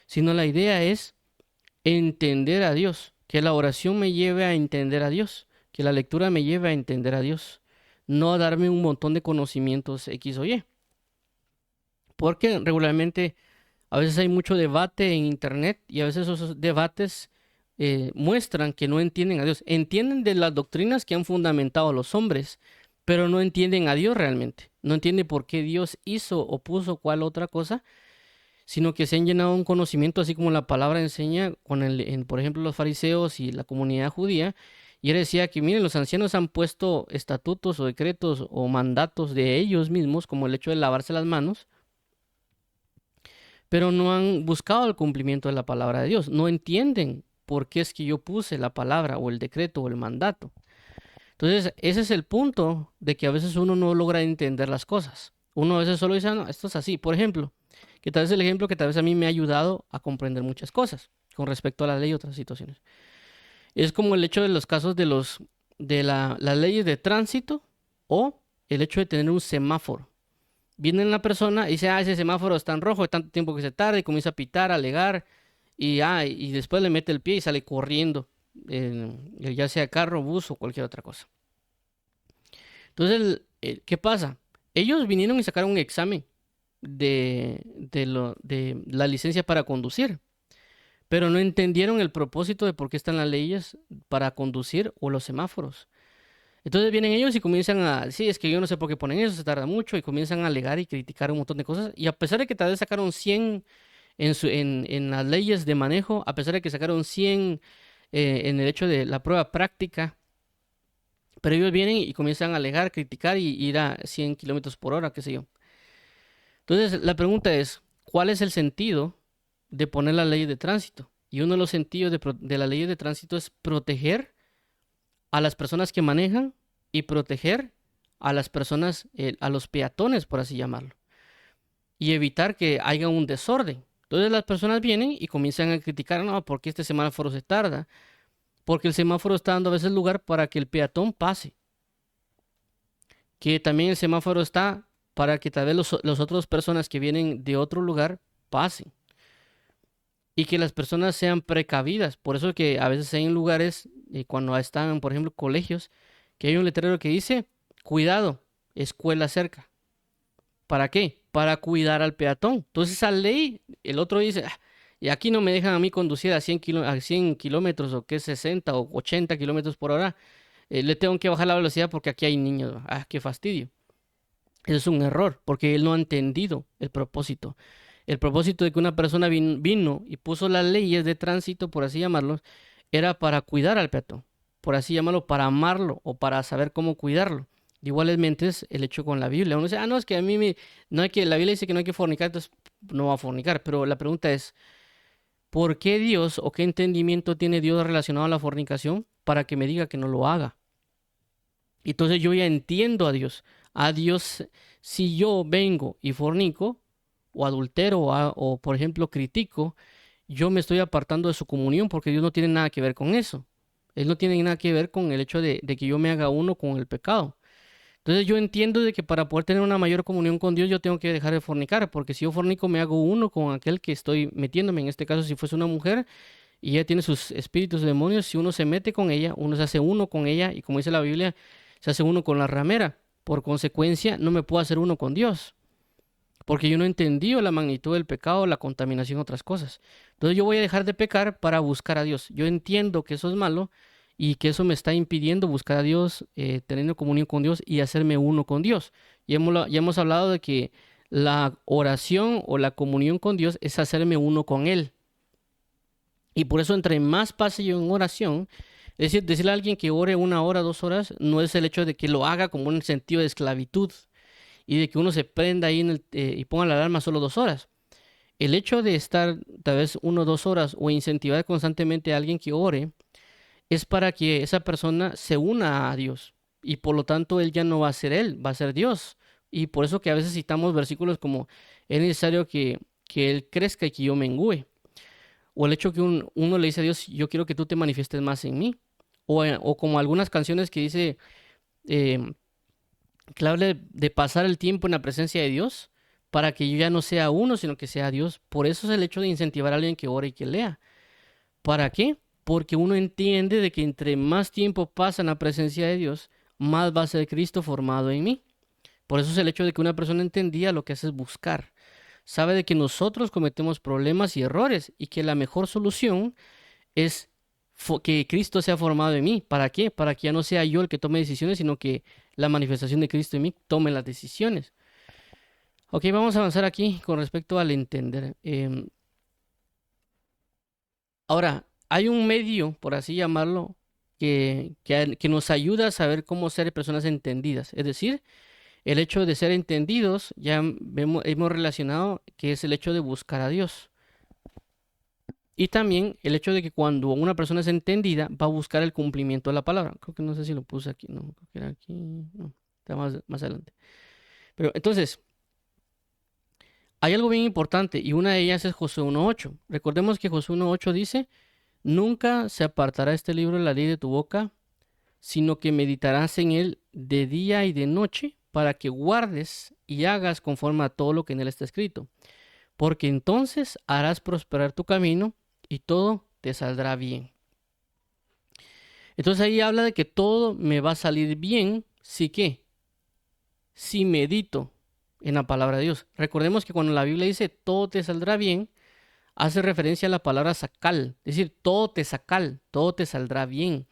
sino la idea es entender a Dios. que la oración me lleve a entender a Dios, que la lectura me lleve a entender a Dios, no a darme un montón de conocimientos X o Y. Porque regularmente a veces hay mucho debate en internet y a veces esos debates muestran que no entienden a Dios. Entienden de las doctrinas que han fundamentado a los hombres, pero no entienden a Dios realmente. No entienden por qué Dios hizo o puso cual otra cosa, sino que se han llenado un conocimiento, así como la palabra enseña, por ejemplo, los fariseos y la comunidad judía. Y él decía que, miren, los ancianos han puesto estatutos o decretos o mandatos de ellos mismos, como el hecho de lavarse las manos, pero no han buscado el cumplimiento de la palabra de Dios. No entienden por qué es que yo puse la palabra o el decreto o el mandato. Entonces, ese es el punto de que a veces uno no logra entender las cosas. Uno a veces solo dice, no, esto es así. Por ejemplo, que tal vez el ejemplo que tal vez a mí me ha ayudado a comprender muchas cosas con respecto a la ley y otras situaciones. Es como el hecho de los casos de las leyes de tránsito o el hecho de tener un semáforo. Viene la persona y dice, ese semáforo está en rojo, de tanto tiempo que se tarda, y comienza a pitar, a alegar, y después le mete el pie y sale corriendo, ya sea carro, bus o cualquier otra cosa. Entonces, ¿qué pasa? Ellos vinieron y sacaron un examen de la licencia para conducir, pero no entendieron el propósito de por qué están las leyes para conducir o los semáforos. Entonces vienen ellos y comienzan a, sí, es que yo no sé por qué ponen eso, se tarda mucho, y comienzan a alegar y criticar un montón de cosas. Y a pesar de que tal vez sacaron 100 en las leyes de manejo, a pesar de que sacaron 100 en el hecho de la prueba práctica, pero ellos vienen y comienzan a alegar, criticar y ir a 100 kilómetros por hora, qué sé yo. Entonces la pregunta es, ¿cuál es el sentido de poner las leyes de tránsito? Y uno de los sentidos de las leyes de tránsito es proteger a las personas que manejan y proteger a las personas, a los peatones, por así llamarlo, y evitar que haya un desorden. Entonces las personas vienen y comienzan a criticar, no, porque este semáforo se tarda, porque el semáforo está dando a veces lugar para que el peatón pase, que también el semáforo está para que tal vez los otras personas que vienen de otro lugar pasen. Y que las personas sean precavidas. Por eso que a veces hay en lugares, cuando están, por ejemplo, colegios, que hay un letrero que dice, cuidado, escuela cerca. ¿Para qué? Para cuidar al peatón. Entonces esa ley, el otro dice, y aquí no me dejan a mí conducir a 100 kilómetros o que es 60 o 80 kilómetros por hora. Le tengo que bajar la velocidad porque aquí hay niños. Qué fastidio. Eso es un error, porque él no ha entendido el propósito. El propósito de que una persona vino y puso las leyes de tránsito, por así llamarlos, era para cuidar al peatón, por así llamarlo, para amarlo o para saber cómo cuidarlo. Igualmente es el hecho con la Biblia. Uno dice, no, es que a mí no hay que, la Biblia dice que no hay que fornicar, entonces no va a fornicar. Pero la pregunta es, ¿por qué Dios o qué entendimiento tiene Dios relacionado a la fornicación para que me diga que no lo haga? Entonces yo ya entiendo a Dios. A Dios, si yo vengo y fornico, o adultero, o por ejemplo critico, yo me estoy apartando de su comunión porque Dios no tiene nada que ver con eso. Él no tiene nada que ver con el hecho de que yo me haga uno con el pecado. Entonces yo entiendo de que para poder tener una mayor comunión con Dios yo tengo que dejar de fornicar, porque si yo fornico me hago uno con aquel que estoy metiéndome. En este caso, si fuese una mujer y ella tiene sus espíritus demonios, si uno se mete con ella, uno se hace uno con ella, y como dice la Biblia, se hace uno con la ramera. Por consecuencia, no me puedo hacer uno con Dios, porque yo no he entendido la magnitud del pecado, la contaminación, otras cosas. Entonces yo voy a dejar de pecar para buscar a Dios. Yo entiendo que eso es malo y que eso me está impidiendo buscar a Dios, teniendo comunión con Dios y hacerme uno con Dios. Ya hemos hablado de que la oración o la comunión con Dios es hacerme uno con Él. Y por eso entre más pase yo en oración, es decir, decirle a alguien que ore 1 hora, 2 horas, no es el hecho de que lo haga como un sentido de esclavitud y de que uno se prenda ahí y ponga la alarma solo 2 horas. El hecho de estar tal vez 1 o 2 horas o incentivar constantemente a alguien que ore es para que esa persona se una a Dios, y por lo tanto él ya no va a ser él, va a ser Dios. Y por eso que a veces citamos versículos como es necesario que él crezca y que yo mengüe. O el hecho que uno le dice a Dios, yo quiero que tú te manifiestes más en mí. O como algunas canciones que dice, eh, que habla de pasar el tiempo en la presencia de Dios para que yo ya no sea uno, sino que sea Dios. Por eso es el hecho de incentivar a alguien que ore y que lea. ¿Para qué? porque uno entiende de que entre más tiempo pasa en la presencia de Dios, más va a ser Cristo formado en mí. Por eso es el hecho de que una persona entendía lo que hace es buscar. Sabe de que nosotros cometemos problemas y errores y que la mejor solución es que Cristo sea formado en mí. ¿Para qué? Para que ya no sea yo el que tome decisiones, sino que la manifestación de Cristo en mí tome las decisiones. Ok, vamos a avanzar aquí con respecto al entender. Ahora, hay un medio, por así llamarlo, que nos ayuda a saber cómo ser personas entendidas. Es decir, el hecho de ser entendidos, ya hemos relacionado que es el hecho de buscar a Dios. Y también el hecho de que cuando una persona es entendida, va a buscar el cumplimiento de la palabra. Creo que no sé si lo puse aquí, no, creo que era aquí, no, está más adelante. Pero entonces, hay algo bien importante y una de ellas es Josué 1.8. Recordemos que Josué 1.8 dice, nunca se apartará este libro de la ley de tu boca, sino que meditarás en él de día y de noche, para que guardes y hagas conforme a todo lo que en él está escrito. Porque entonces harás prosperar tu camino y todo te saldrá bien. Entonces ahí habla de que todo me va a salir bien, si medito en la palabra de Dios. Recordemos que cuando la Biblia dice todo te saldrá bien, hace referencia a la palabra sacal, es decir, todo te saldrá bien.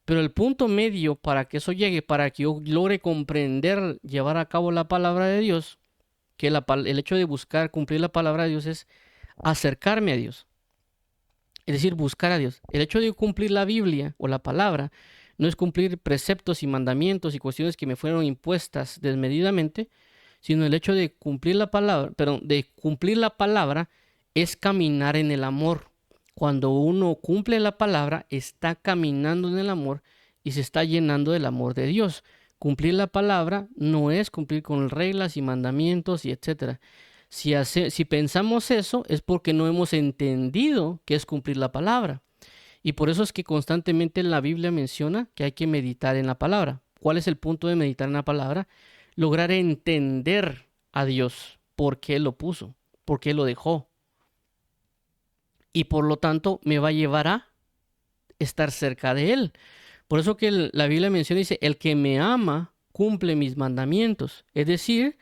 Pero el punto medio para que eso llegue, para que yo logre comprender, llevar a cabo la palabra de Dios, que el hecho de buscar cumplir la palabra de Dios es acercarme a Dios. Es decir, buscar a Dios. El hecho de cumplir la Biblia o la palabra no es cumplir preceptos y mandamientos y cuestiones que me fueron impuestas desmedidamente, sino el hecho de cumplir la palabra, de cumplir la palabra es caminar en el amor. Cuando uno cumple la palabra, está caminando en el amor y se está llenando del amor de Dios. Cumplir la palabra no es cumplir con reglas y mandamientos y etcétera. Si pensamos eso, es porque no hemos entendido qué es cumplir la palabra. Y por eso es que constantemente la Biblia menciona que hay que meditar en la palabra. ¿Cuál es el punto de meditar en la palabra? Lograr entender a Dios, por qué lo puso, por qué lo dejó. Y por lo tanto me va a llevar a estar cerca de Él. Por eso que la Biblia menciona, dice, el que me ama cumple mis mandamientos. Es decir,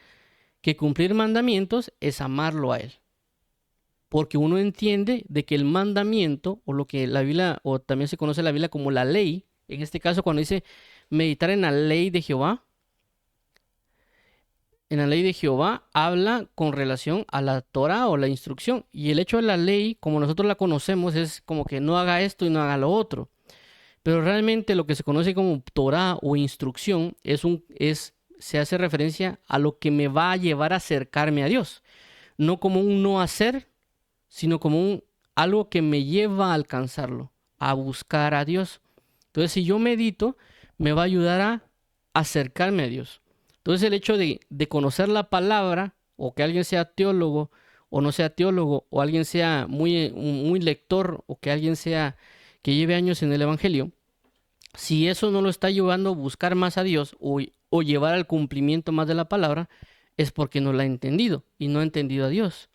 que cumplir mandamientos es amarlo a Él. Porque uno entiende de que el mandamiento, o lo que la Biblia, o también se conoce la Biblia como la ley, en este caso cuando dice meditar en la ley de Jehová, en la ley de Jehová habla con relación a la Torah o la instrucción. Y el hecho de la ley, como nosotros la conocemos, es como que no haga esto y no haga lo otro. Pero realmente lo que se conoce como Torah o instrucción se hace referencia a lo que me va a llevar a acercarme a Dios. No como un no hacer, sino como algo que me lleva a alcanzarlo, a buscar a Dios. Entonces, si yo medito, me va a ayudar a acercarme a Dios. Entonces, el hecho de conocer la palabra, o que alguien sea teólogo o no sea teólogo, o alguien sea muy lector, o que alguien sea que lleve años en el Evangelio, si eso no lo está llevando a buscar más a Dios o llevar al cumplimiento más de la palabra, es porque no la ha entendido y no ha entendido a Dios.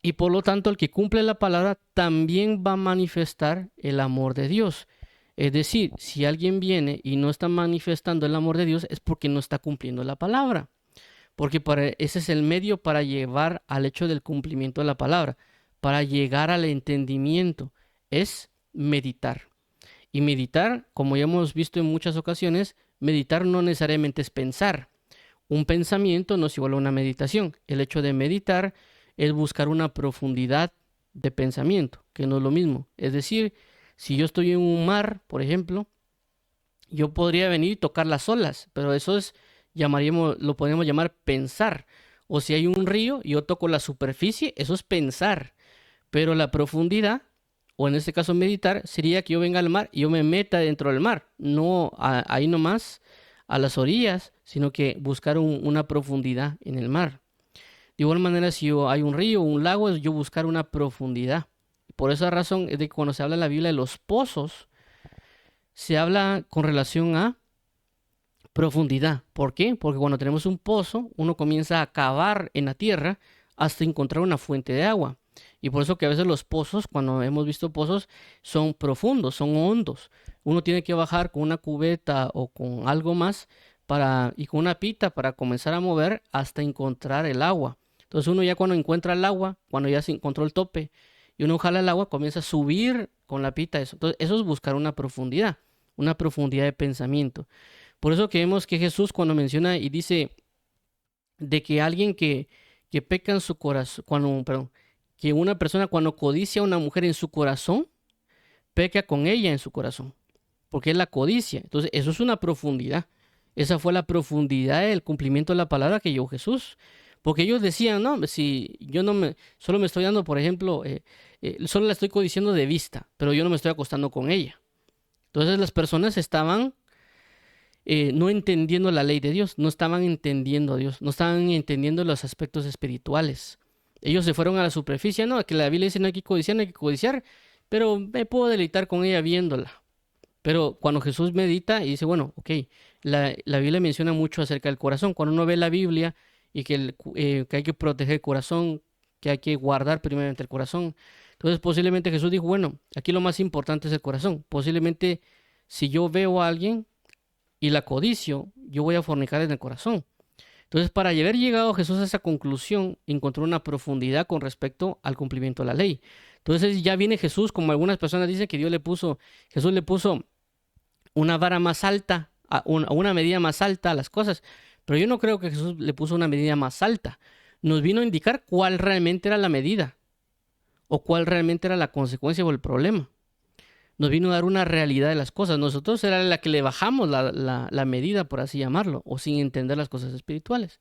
Y por lo tanto, el que cumple la palabra también va a manifestar el amor de Dios. Es decir, si alguien viene y no está manifestando el amor de Dios, es porque no está cumpliendo la palabra. Porque ese es el medio para llevar al hecho del cumplimiento de la palabra, para llegar al entendimiento, es meditar. Y meditar, como ya hemos visto en muchas ocasiones, meditar no necesariamente es pensar. Un pensamiento no es igual a una meditación. El hecho de meditar es buscar una profundidad de pensamiento, que no es lo mismo. Es decir, si yo estoy en un mar, por ejemplo, yo podría venir y tocar las olas, pero eso lo podríamos llamar pensar. O si hay un río y yo toco la superficie, eso es pensar. Pero la profundidad, o en este caso meditar, sería que yo venga al mar y yo me meta dentro del mar, no ahí nomás a las orillas, sino que buscar una profundidad en el mar. De igual manera, si hay un río o un lago, es yo buscar una profundidad. Por esa razón es de que cuando se habla en la Biblia de los pozos, se habla con relación a profundidad. ¿Por qué? Porque cuando tenemos un pozo, uno comienza a cavar en la tierra hasta encontrar una fuente de agua. Y por eso que a veces los pozos, cuando hemos visto pozos, son profundos, son hondos. Uno tiene que bajar con una cubeta o con algo más y con una pita para comenzar a mover hasta encontrar el agua. Entonces uno ya cuando encuentra el agua, cuando ya se encontró el tope y uno jala el agua, comienza a subir con la pita eso. Entonces eso es buscar una profundidad de pensamiento. Por eso que vemos que Jesús cuando menciona y dice de que alguien que peca en su corazón, que una persona cuando codicia a una mujer en su corazón, peca con ella en su corazón, porque es la codicia. Entonces eso es una profundidad. Esa fue la profundidad del cumplimiento de la palabra que llevó Jesús. Porque ellos decían, no, si yo solo me estoy dando, por ejemplo, solo la estoy codiciando de vista, pero yo no me estoy acostando con ella. Entonces las personas estaban no entendiendo la ley de Dios, no estaban entendiendo a Dios, no estaban entendiendo los aspectos espirituales. Ellos se fueron a la superficie, no, que la Biblia dice no hay que codiciar, pero me puedo deleitar con ella viéndola. Pero cuando Jesús medita y dice, bueno, ok, la Biblia menciona mucho acerca del corazón. Cuando uno ve la Biblia y que hay que proteger el corazón, que hay que guardar primeramente el corazón. Entonces posiblemente Jesús dijo, bueno, aquí lo más importante es el corazón. Posiblemente si yo veo a alguien y la codicio, yo voy a fornicar en el corazón. Entonces, para haber llegado Jesús a esa conclusión, encontró una profundidad con respecto al cumplimiento de la ley. Entonces ya viene Jesús, como algunas personas dicen que Jesús le puso una vara más alta, una medida más alta a las cosas. Pero yo no creo que Jesús le puso una medida más alta. Nos vino a indicar cuál realmente era la medida o cuál realmente era la consecuencia o el problema. Nos vino a dar una realidad de las cosas. Nosotros era la que le bajamos la medida, por así llamarlo, o sin entender las cosas espirituales.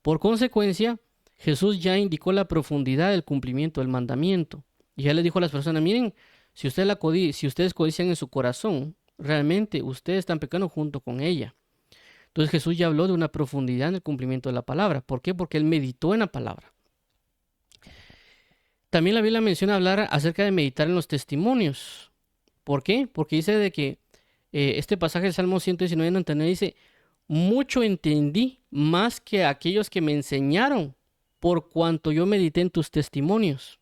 Por consecuencia, Jesús ya indicó la profundidad del cumplimiento del mandamiento. Y ya le dijo a las personas, miren, si ustedes codician en su corazón, realmente ustedes están pecando junto con ella. Entonces Jesús ya habló de una profundidad en el cumplimiento de la palabra. ¿Por qué? Porque él meditó en la palabra. También la Biblia menciona hablar acerca de meditar en los testimonios. ¿Por qué? Porque dice de que este pasaje del Salmo 119 dice, mucho entendí más que aquellos que me enseñaron, por cuanto yo medité en tus testimonios.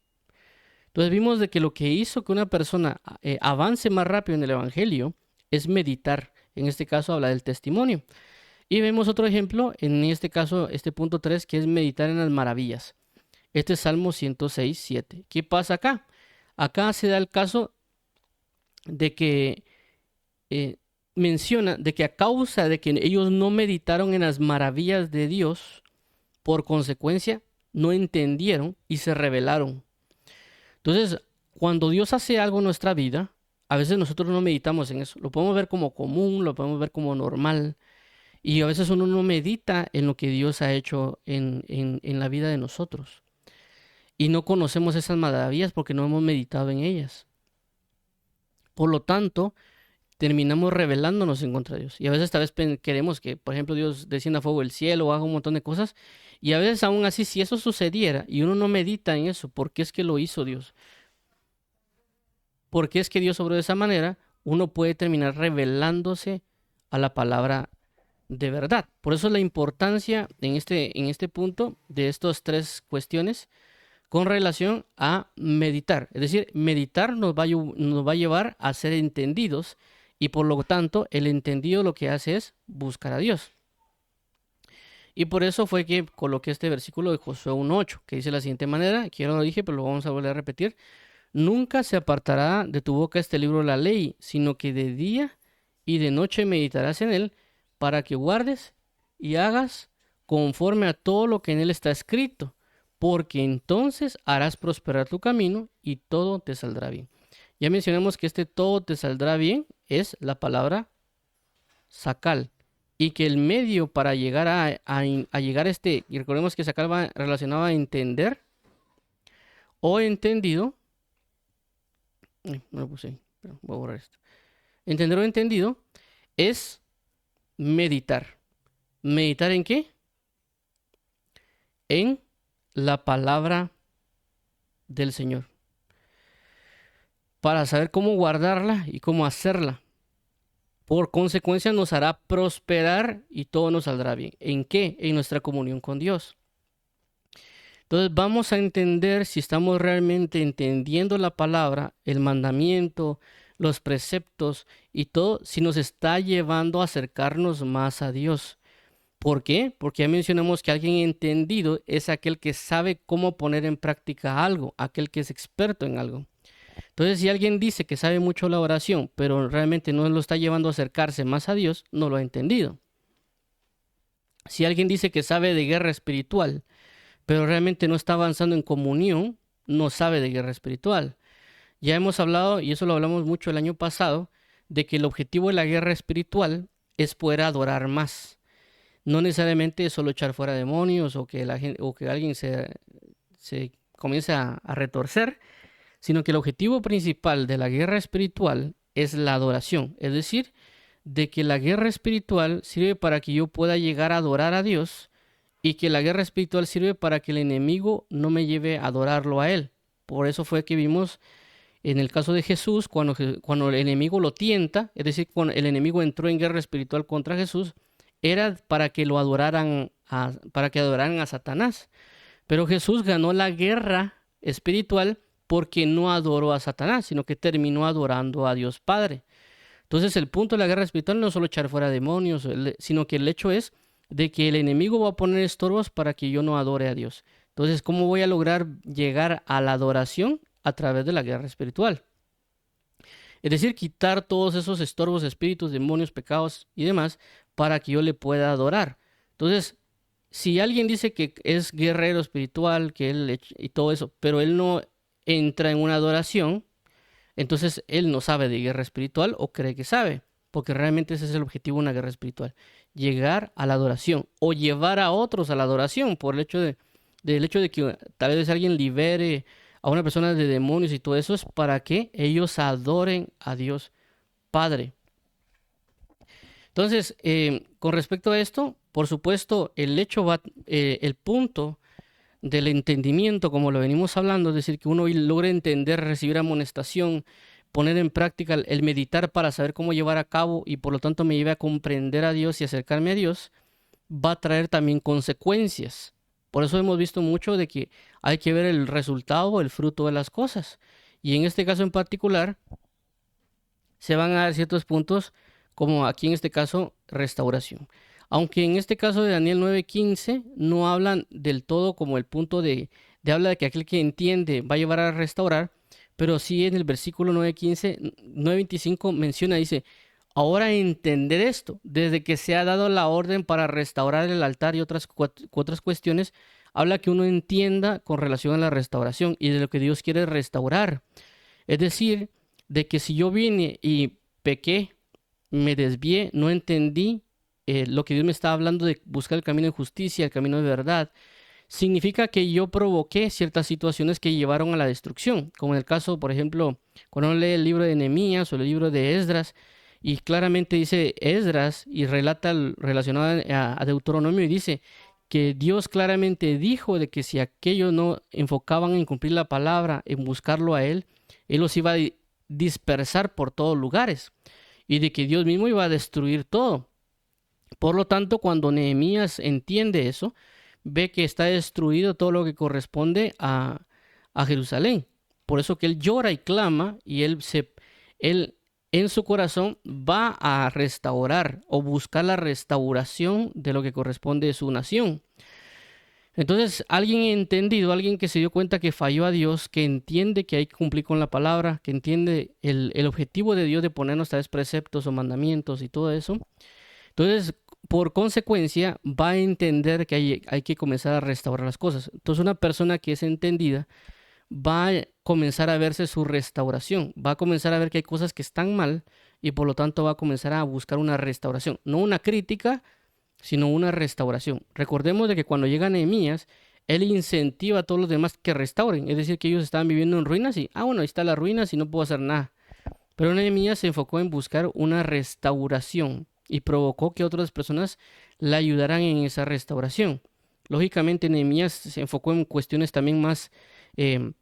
Entonces vimos de que lo que hizo que una persona avance más rápido en el Evangelio es meditar. En este caso habla del testimonio. Y vemos otro ejemplo, en este caso, este punto 3, que es meditar en las maravillas. Este es Salmo 106, 7. ¿Qué pasa acá? Acá se da el caso de que menciona de que a causa de que ellos no meditaron en las maravillas de Dios, por consecuencia, no entendieron y se rebelaron. Entonces, cuando Dios hace algo en nuestra vida, a veces nosotros no meditamos en eso. Lo podemos ver como común, lo podemos ver como normal. Y a veces uno no medita en lo que Dios ha hecho en la vida de nosotros. Y no conocemos esas maravillas porque no hemos meditado en ellas. Por lo tanto, terminamos rebelándonos en contra de Dios. Y a veces tal vez queremos que, por ejemplo, Dios descienda fuego del cielo o haga un montón de cosas. Y a veces aún así, si eso sucediera y uno no medita en eso, ¿por qué es que lo hizo Dios? ¿Por qué es que Dios obró de esa manera? Uno puede terminar rebelándose a la palabra de verdad. Por eso la importancia en este punto de estas tres cuestiones con relación a meditar. Es decir, meditar nos va a llevar a ser entendidos y por lo tanto el entendido lo que hace es buscar a Dios. Y por eso fue que coloqué este versículo de Josué 1:8, que dice de la siguiente manera, que yo no lo dije, pero lo vamos a volver a repetir. Nunca se apartará de tu boca este libro de la ley, sino que de día y de noche meditarás en él, para que guardes y hagas conforme a todo lo que en él está escrito, porque entonces harás prosperar tu camino y todo te saldrá bien. Ya mencionamos que este todo te saldrá bien es la palabra sacal, y que el medio para llegar a llegar a y recordemos que sacal va relacionado a entender o entendido. No lo puse, pero voy a borrar esto. Entender o entendido es meditar. ¿Meditar en qué? En la palabra del Señor. Para saber cómo guardarla y cómo hacerla. Por consecuencia nos hará prosperar y todo nos saldrá bien. ¿En qué? En nuestra comunión con Dios. Entonces vamos a entender si estamos realmente entendiendo la palabra, el mandamiento, los preceptos y todo, si nos está llevando a acercarnos más a Dios. ¿Por qué? Porque ya mencionamos que alguien entendido es aquel que sabe cómo poner en práctica algo, aquel que es experto en algo. Entonces, si alguien dice que sabe mucho la oración, pero realmente no lo está llevando a acercarse más a Dios, no lo ha entendido. Si alguien dice que sabe de guerra espiritual, pero realmente no está avanzando en comunión, no sabe de guerra espiritual. Ya hemos hablado, y eso lo hablamos mucho el año pasado, de que el objetivo de la guerra espiritual es poder adorar más. No necesariamente solo echar fuera demonios o que, la gente, o que alguien se comience a retorcer, sino que el objetivo principal de la guerra espiritual es la adoración. Es decir, de que la guerra espiritual sirve para que yo pueda llegar a adorar a Dios y que la guerra espiritual sirve para que el enemigo no me lleve a adorarlo a Él. Por eso fue que vimos en el caso de Jesús, cuando el enemigo lo tienta, es decir, cuando el enemigo entró en guerra espiritual contra Jesús, era para que lo adoraran, para que adoraran a Satanás. Pero Jesús ganó la guerra espiritual porque no adoró a Satanás, sino que terminó adorando a Dios Padre. Entonces el punto de la guerra espiritual no es solo echar fuera demonios, sino que el hecho es de que el enemigo va a poner estorbos para que yo no adore a Dios. Entonces, ¿cómo voy a lograr llegar a la adoración? A través de la guerra espiritual. Es decir, quitar todos esos estorbos, espíritus, demonios, pecados y demás para que yo le pueda adorar. Entonces, si alguien dice que es guerrero espiritual, que él y todo eso, pero él no entra en una adoración, entonces él no sabe de guerra espiritual o cree que sabe, porque realmente ese es el objetivo de una guerra espiritual, llegar a la adoración o llevar a otros a la adoración por el hecho del hecho de que tal vez alguien libere a una persona de demonios y todo eso es para que ellos adoren a Dios Padre. Entonces, con respecto a esto, por supuesto, el punto del entendimiento, como lo venimos hablando, es decir, que uno logre entender, recibir amonestación, poner en práctica el meditar para saber cómo llevar a cabo y por lo tanto me lleve a comprender a Dios y acercarme a Dios, va a traer también consecuencias. Por eso hemos visto mucho de que hay que ver el resultado, el fruto de las cosas. Y en este caso en particular, se van a dar ciertos puntos, como aquí en este caso, restauración. Aunque en este caso de Daniel 9:15 no hablan del todo como el punto de habla de que aquel que entiende va a llevar a restaurar, pero sí en el versículo 9:15, 9:25 menciona, dice, ahora entender esto, desde que se ha dado la orden para restaurar el altar y otras cuestiones, habla que uno entienda con relación a la restauración y de lo que Dios quiere restaurar. Es decir, de que si yo vine y pequé, me desvié, no entendí lo que Dios me estaba hablando de buscar el camino de justicia, el camino de verdad, significa que yo provoqué ciertas situaciones que llevaron a la destrucción, como en el caso, por ejemplo, cuando uno lee el libro de Nehemías o el libro de Esdras, y claramente dice Esdras y relata relacionado a Deuteronomio y dice que Dios claramente dijo de que si aquellos no enfocaban en cumplir la palabra, en buscarlo a Él los iba a dispersar por todos lugares y de que Dios mismo iba a destruir todo. Por lo tanto, cuando Nehemías entiende eso, ve que está destruido todo lo que corresponde a Jerusalén. Por eso que él llora y clama y él en su corazón va a restaurar o buscar la restauración de lo que corresponde a su nación. Entonces, alguien entendido, alguien que se dio cuenta que falló a Dios, que entiende que hay que cumplir con la palabra, que entiende el objetivo de Dios de ponernos tales preceptos o mandamientos y todo eso. Entonces, por consecuencia, va a entender que hay que comenzar a restaurar las cosas. Entonces, una persona que es entendida va a comenzar a verse su restauración, va a comenzar a ver que hay cosas que están mal y por lo tanto va a comenzar a buscar una restauración, no una crítica, sino una restauración. Recordemos de que cuando llega Nehemías, él incentiva a todos los demás que restauren, es decir, que ellos estaban viviendo en ruinas y, bueno, ahí está las ruinas y no puedo hacer nada. Pero Nehemías se enfocó en buscar una restauración y provocó que otras personas le ayudaran en esa restauración. Lógicamente, Nehemías se enfocó en cuestiones también más de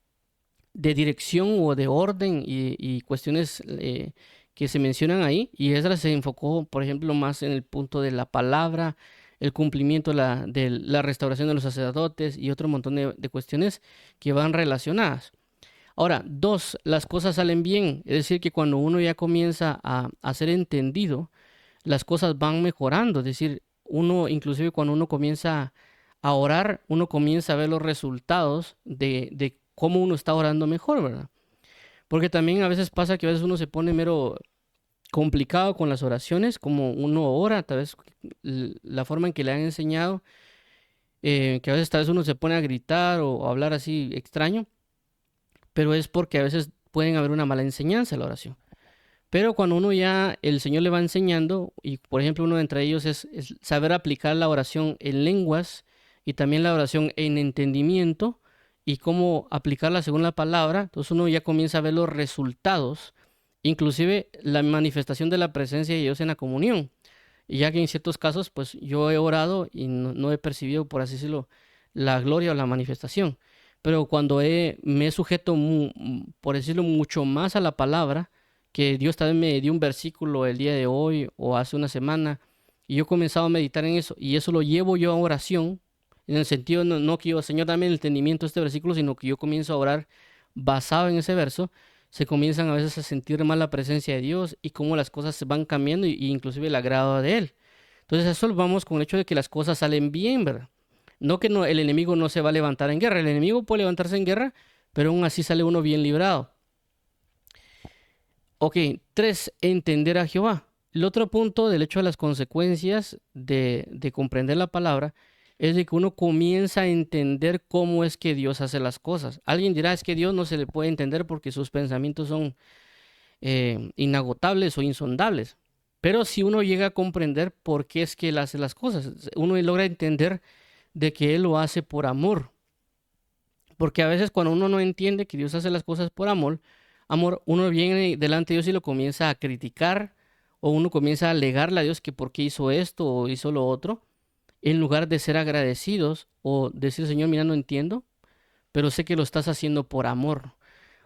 dirección o de orden y cuestiones que se mencionan ahí. Y Esdras se enfocó, por ejemplo, más en el punto de la palabra, el cumplimiento de la restauración de los sacerdotes y otro montón de cuestiones que van relacionadas. Ahora, dos, las cosas salen bien, es decir, que cuando uno ya comienza a ser entendido, las cosas van mejorando, es decir, uno, inclusive cuando uno comienza a orar, uno comienza a ver los resultados de cómo uno está orando mejor, ¿verdad? Porque también a veces pasa que a veces uno se pone mero complicado con las oraciones, como uno ora, tal vez la forma en que le han enseñado, que a veces tal vez uno se pone a gritar o a hablar así extraño, pero es porque a veces pueden haber una mala enseñanza en la oración. Pero cuando uno ya, el Señor le va enseñando, y por ejemplo uno de entre ellos es saber aplicar la oración en lenguas y también la oración en entendimiento y cómo aplicarla según la palabra, entonces uno ya comienza a ver los resultados, inclusive la manifestación de la presencia de Dios en la comunión. Y ya que en ciertos casos, pues yo he orado y no he percibido, por así decirlo, la gloria o la manifestación. Pero cuando me he sujeto, por decirlo, mucho más a la palabra, que Dios también me dio un versículo el día de hoy o hace una semana, y yo he comenzado a meditar en eso, y eso lo llevo yo a oración, en el sentido no que yo, Señor, dame el entendimiento de este versículo, sino que yo comienzo a orar basado en ese verso, se comienzan a veces a sentir más la presencia de Dios y cómo las cosas se van cambiando y inclusive el agrado de Él. Entonces eso lo vamos con el hecho de que las cosas salen bien, ¿verdad? No que no, el enemigo no se va a levantar en guerra, el enemigo puede levantarse en guerra, pero aún así sale uno bien librado. Ok, tres, entender a Jehová. El otro punto del hecho de las consecuencias de comprender la palabra es de que uno comienza a entender cómo es que Dios hace las cosas. Alguien dirá, es que Dios no se le puede entender porque sus pensamientos son inagotables o insondables. Pero si uno llega a comprender por qué es que Él hace las cosas, uno logra entender de que Él lo hace por amor. Porque a veces cuando uno no entiende que Dios hace las cosas por amor, uno viene delante de Dios y lo comienza a criticar o uno comienza a alegarle a Dios que por qué hizo esto o hizo lo otro, en lugar de ser agradecidos o decir, Señor, mira, no entiendo, pero sé que lo estás haciendo por amor.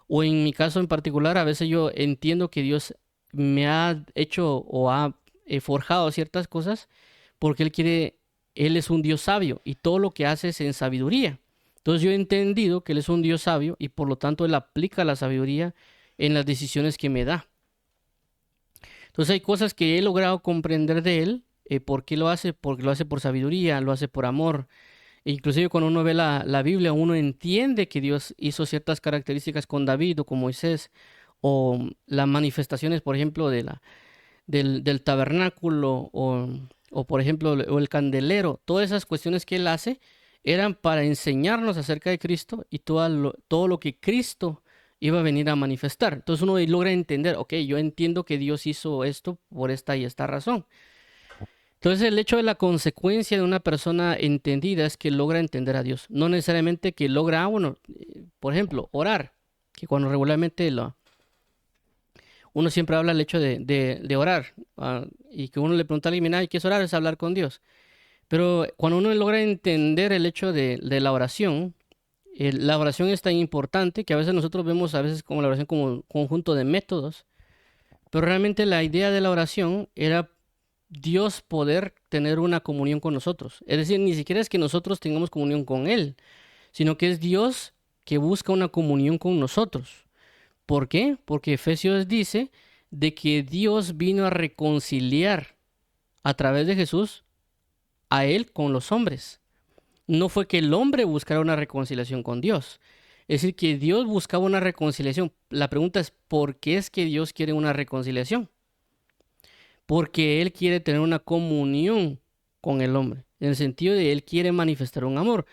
O en mi caso en particular, a veces yo entiendo que Dios me ha hecho o ha forjado ciertas cosas porque Él es un Dios sabio y todo lo que hace es en sabiduría. Entonces yo he entendido que Él es un Dios sabio y por lo tanto Él aplica la sabiduría en las decisiones que me da. Entonces hay cosas que he logrado comprender de Él. ¿Por qué lo hace? Porque lo hace por sabiduría, lo hace por amor. E inclusive cuando uno ve la Biblia, uno entiende que Dios hizo ciertas características con David o con Moisés, o las manifestaciones, por ejemplo, del tabernáculo, o por ejemplo, o el candelero. Todas esas cuestiones que Él hace eran para enseñarnos acerca de Cristo y todo lo que Cristo iba a venir a manifestar. Entonces uno logra entender, ok, yo entiendo que Dios hizo esto por esta y esta razón. Entonces el hecho de la consecuencia de una persona entendida es que logra entender a Dios. No necesariamente que logra, bueno, por ejemplo, orar, que cuando regularmente uno siempre habla del hecho de orar, y que uno le pregunta a alguien, mira, ¿qué es orar? Es hablar con Dios. Pero cuando uno logra entender el hecho de la oración es tan importante que a veces nosotros vemos a veces como la oración como un conjunto de métodos, pero realmente la idea de la oración era Dios poder tener una comunión con nosotros. Es decir, ni siquiera es que nosotros tengamos comunión con Él, sino que es Dios que busca una comunión con nosotros. ¿Por qué? Porque Efesios dice de que Dios vino a reconciliar a través de Jesús a Él con los hombres. No fue que el hombre buscara una reconciliación con Dios. Es decir, que Dios buscaba una reconciliación. La pregunta es, ¿por qué es que Dios quiere una reconciliación? Porque Él quiere tener una comunión con el hombre, en el sentido de Él quiere manifestar un amor.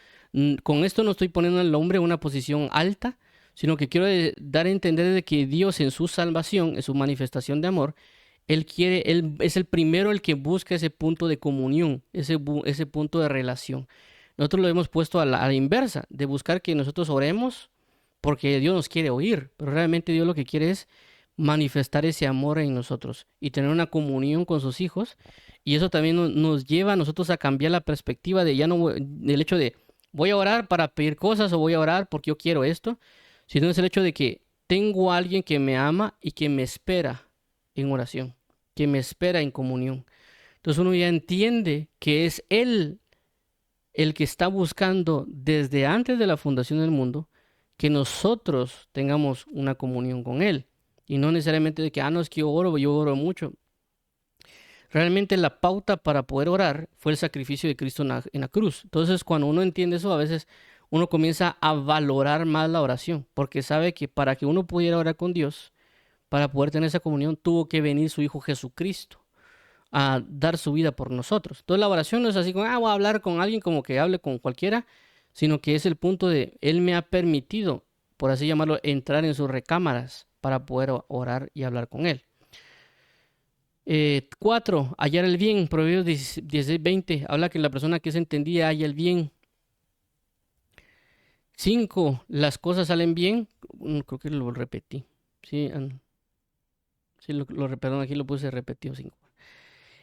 Con esto no estoy poniendo al hombre en una posición alta, sino que quiero dar a entender de que Dios en su salvación, en su manifestación de amor, Él es el primero el que busca ese punto de comunión, ese punto de relación. Nosotros lo hemos puesto a la inversa, de buscar que nosotros oremos porque Dios nos quiere oír, pero realmente Dios lo que quiere es manifestar ese amor en nosotros y tener una comunión con sus hijos. Y eso también nos lleva a nosotros a cambiar la perspectiva de ya no del hecho de voy a orar para pedir cosas o voy a orar porque yo quiero esto, sino es el hecho de que tengo a alguien que me ama y que me espera en oración, que me espera en comunión. Entonces uno ya entiende que es Él el que está buscando desde antes de la fundación del mundo que nosotros tengamos una comunión con Él. Y no necesariamente de que, no, es que yo oro mucho. Realmente la pauta para poder orar fue el sacrificio de Cristo en la cruz. Entonces, cuando uno entiende eso, a veces uno comienza a valorar más la oración, porque sabe que para que uno pudiera orar con Dios, para poder tener esa comunión, tuvo que venir su Hijo Jesucristo a dar su vida por nosotros. Entonces, la oración no es así como, voy a hablar con alguien como que hable con cualquiera, sino que es el punto de, Él me ha permitido, por así llamarlo, entrar en sus recámaras para poder orar y hablar con Él. 4. Hallar el bien. Proverbios 16:20 habla que la persona que es entendida halla el bien. 5. Las cosas salen bien. Creo que lo repetí. Sí, perdón, aquí lo puse repetido. 5.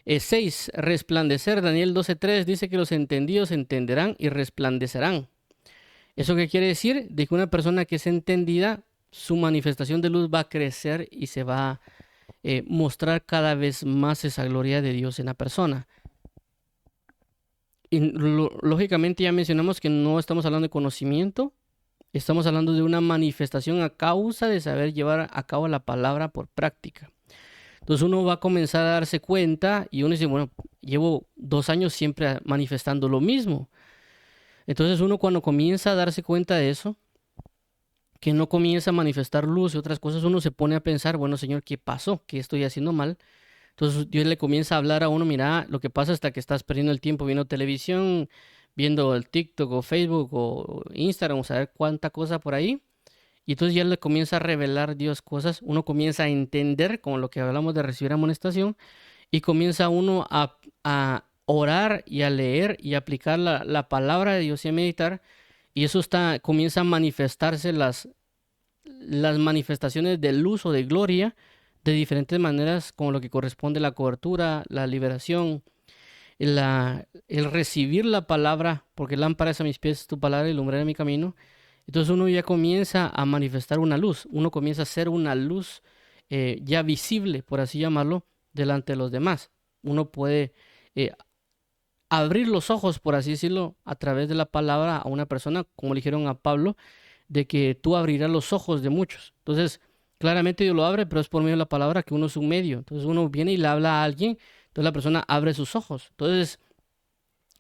6. Resplandecer. Daniel 12:3 dice que los entendidos entenderán y resplandecerán. ¿Eso qué quiere decir? De que una persona que es entendida, su manifestación de luz va a crecer y se va a mostrar cada vez más esa gloria de Dios en la persona. Y lógicamente ya mencionamos que no estamos hablando de conocimiento, estamos hablando de una manifestación a causa de saber llevar a cabo la palabra por práctica. Entonces uno va a comenzar a darse cuenta y uno dice, bueno, llevo 2 años siempre manifestando lo mismo. Entonces uno cuando comienza a darse cuenta de eso, que no comienza a manifestar luz y otras cosas, uno se pone a pensar, bueno, Señor, ¿qué pasó? ¿Qué estoy haciendo mal? Entonces Dios le comienza a hablar a uno, mira, lo que pasa hasta que estás perdiendo el tiempo viendo televisión, viendo el TikTok o Facebook o Instagram, o saber cuánta cosa por ahí. Y entonces ya le comienza a revelar Dios cosas, uno comienza a entender, como lo que hablamos de recibir amonestación, y comienza uno a orar y a leer y a aplicar la palabra de Dios y a meditar, y eso comienza a manifestarse las manifestaciones de luz o de gloria de diferentes maneras, como lo que corresponde a la cobertura, la liberación, el recibir la palabra, porque lámpara es a mis pies tu palabra y lumbrera mi camino. Entonces uno ya comienza a manifestar una luz, uno comienza a ser una luz ya visible, por así llamarlo, delante de los demás. Uno puede abrir los ojos, por así decirlo, a través de la palabra a una persona, como le dijeron a Pablo, de que tú abrirás los ojos de muchos. Entonces, claramente Dios lo abre, pero es por medio de la palabra que uno es un medio. Entonces uno viene y le habla a alguien, entonces la persona abre sus ojos. Entonces,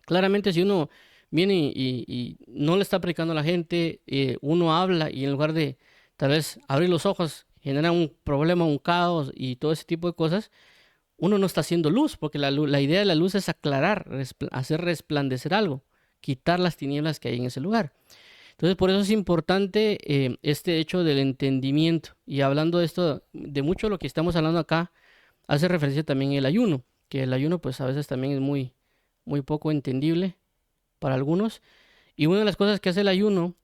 claramente si uno viene y no le está predicando a la gente, uno habla y en lugar de tal vez abrir los ojos, genera un problema, un caos y todo ese tipo de cosas, uno no está haciendo luz, porque la idea de la luz es aclarar, hacer resplandecer algo, quitar las tinieblas que hay en ese lugar. Entonces, por eso es importante este hecho del entendimiento. Y hablando de esto, de mucho de lo que estamos hablando acá, hace referencia también el ayuno, que el ayuno pues a veces también es muy, muy poco entendible para algunos. Y una de las cosas que hace el ayuno,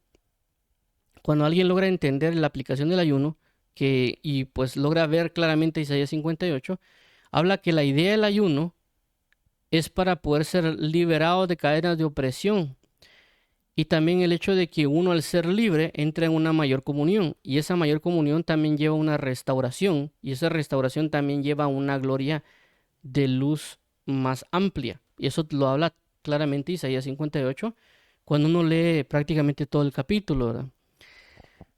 cuando alguien logra entender la aplicación del ayuno, y pues logra ver claramente Isaías 58, habla que la idea del ayuno es para poder ser liberado de cadenas de opresión. Y también el hecho de que uno al ser libre entra en una mayor comunión. Y esa mayor comunión también lleva una restauración. Y esa restauración también lleva una gloria de luz más amplia. Y eso lo habla claramente Isaías 58 cuando uno lee prácticamente todo el capítulo, ¿verdad?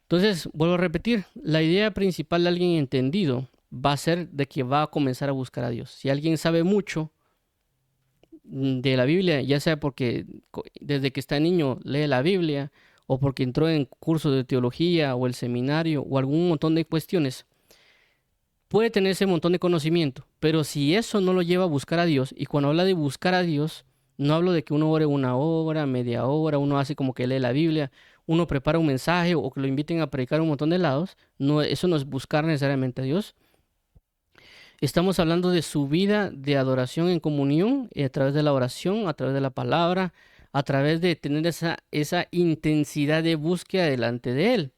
Entonces, vuelvo a repetir, la idea principal de alguien entendido va a ser de que va a comenzar a buscar a Dios. Si alguien sabe mucho de la Biblia, ya sea porque desde que está niño lee la Biblia o porque entró en cursos de teología o el seminario o algún montón de cuestiones, puede tener ese montón de conocimiento, pero si eso no lo lleva a buscar a Dios, y cuando habla de buscar a Dios, no hablo de que uno ore 1 hora, media hora, uno hace como que lee la Biblia, uno prepara un mensaje o que lo inviten a predicar un montón de lados, no, eso no es buscar necesariamente a Dios. Estamos hablando de su vida de adoración en comunión, a través de la oración, a través de la palabra, a través de tener esa intensidad de búsqueda delante de Él.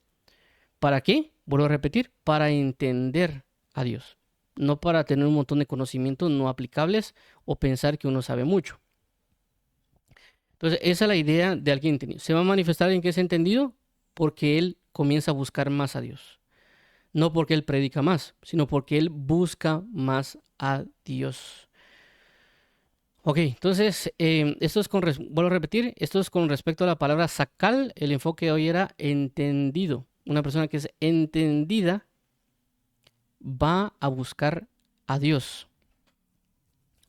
¿Para qué? Vuelvo a repetir, para entender a Dios, no para tener un montón de conocimientos no aplicables o pensar que uno sabe mucho. Entonces, esa es la idea de alguien entendido. ¿Se va a manifestar en que es entendido? Porque él comienza a buscar más a Dios. No porque él predica más, sino porque él busca más a Dios. Ok, entonces, vuelvo a repetir, esto es con respecto a la palabra sacal. El enfoque hoy era entendido. Una persona que es entendida va a buscar a Dios.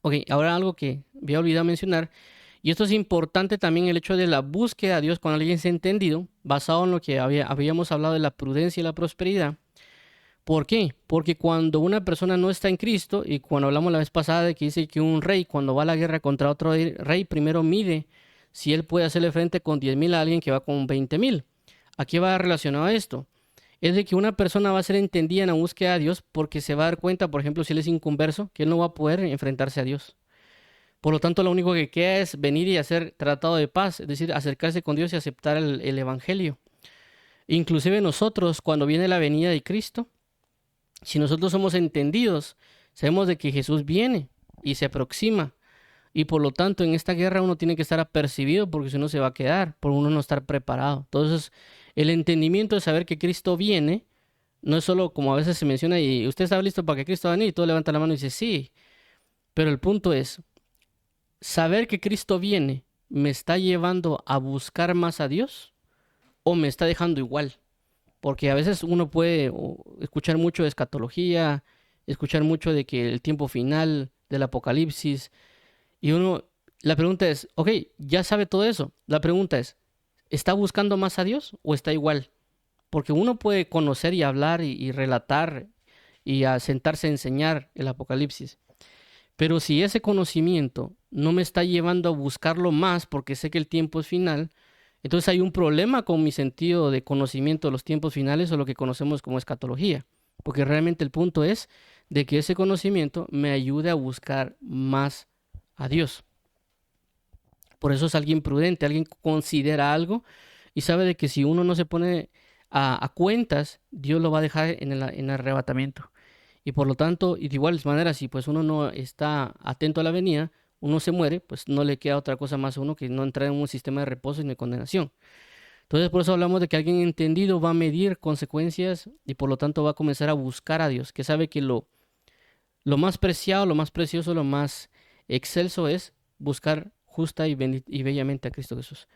Ok, ahora algo que había olvidado mencionar, y esto es importante también, el hecho de la búsqueda a Dios cuando alguien se ha entendido, basado en lo que habíamos hablado de la prudencia y la prosperidad. ¿Por qué? Porque cuando una persona no está en Cristo, y cuando hablamos la vez pasada de que dice que un rey cuando va a la guerra contra otro rey, primero mide si él puede hacerle frente con 10,000 a alguien que va con 20,000. Aquí va relacionado a esto. Es de que una persona va a ser entendida en la búsqueda de Dios porque se va a dar cuenta, por ejemplo, si él es inconverso, que él no va a poder enfrentarse a Dios. Por lo tanto, lo único que queda es venir y hacer tratado de paz, es decir, acercarse con Dios y aceptar el evangelio. Inclusive nosotros, cuando viene la venida de Cristo, si nosotros somos entendidos, sabemos de que Jesús viene y se aproxima. Y por lo tanto, en esta guerra uno tiene que estar apercibido porque si no se va a quedar, por uno no estar preparado. Entonces, el entendimiento de saber que Cristo viene, no es solo como a veces se menciona y usted está listo para que Cristo venga y todo levanta la mano y dice sí. Pero el punto es, saber que Cristo viene, ¿me está llevando a buscar más a Dios o me está dejando igual? Porque a veces uno puede escuchar mucho de escatología, escuchar mucho de que el tiempo final del apocalipsis, y la pregunta es, ok, ya sabe todo eso. La pregunta es, ¿está buscando más a Dios o está igual? Porque uno puede conocer y hablar y relatar y a sentarse a enseñar el apocalipsis. Pero si ese conocimiento no me está llevando a buscarlo más porque sé que el tiempo es final, entonces hay un problema con mi sentido de conocimiento de los tiempos finales o lo que conocemos como escatología. Porque realmente el punto es de que ese conocimiento me ayude a buscar más a Dios. Por eso es alguien prudente, alguien que considera algo y sabe de que si uno no se pone a cuentas, Dios lo va a dejar en arrebatamiento. Y por lo tanto, y de igual manera, si pues uno no está atento a la venida, uno se muere, pues no le queda otra cosa más a uno que no entrar en un sistema de reposo y de condenación. Entonces, por eso hablamos de que alguien entendido va a medir consecuencias y por lo tanto va a comenzar a buscar a Dios, que sabe que lo más preciado, lo más precioso, lo más excelso es buscar justa y bellamente a Cristo Jesús.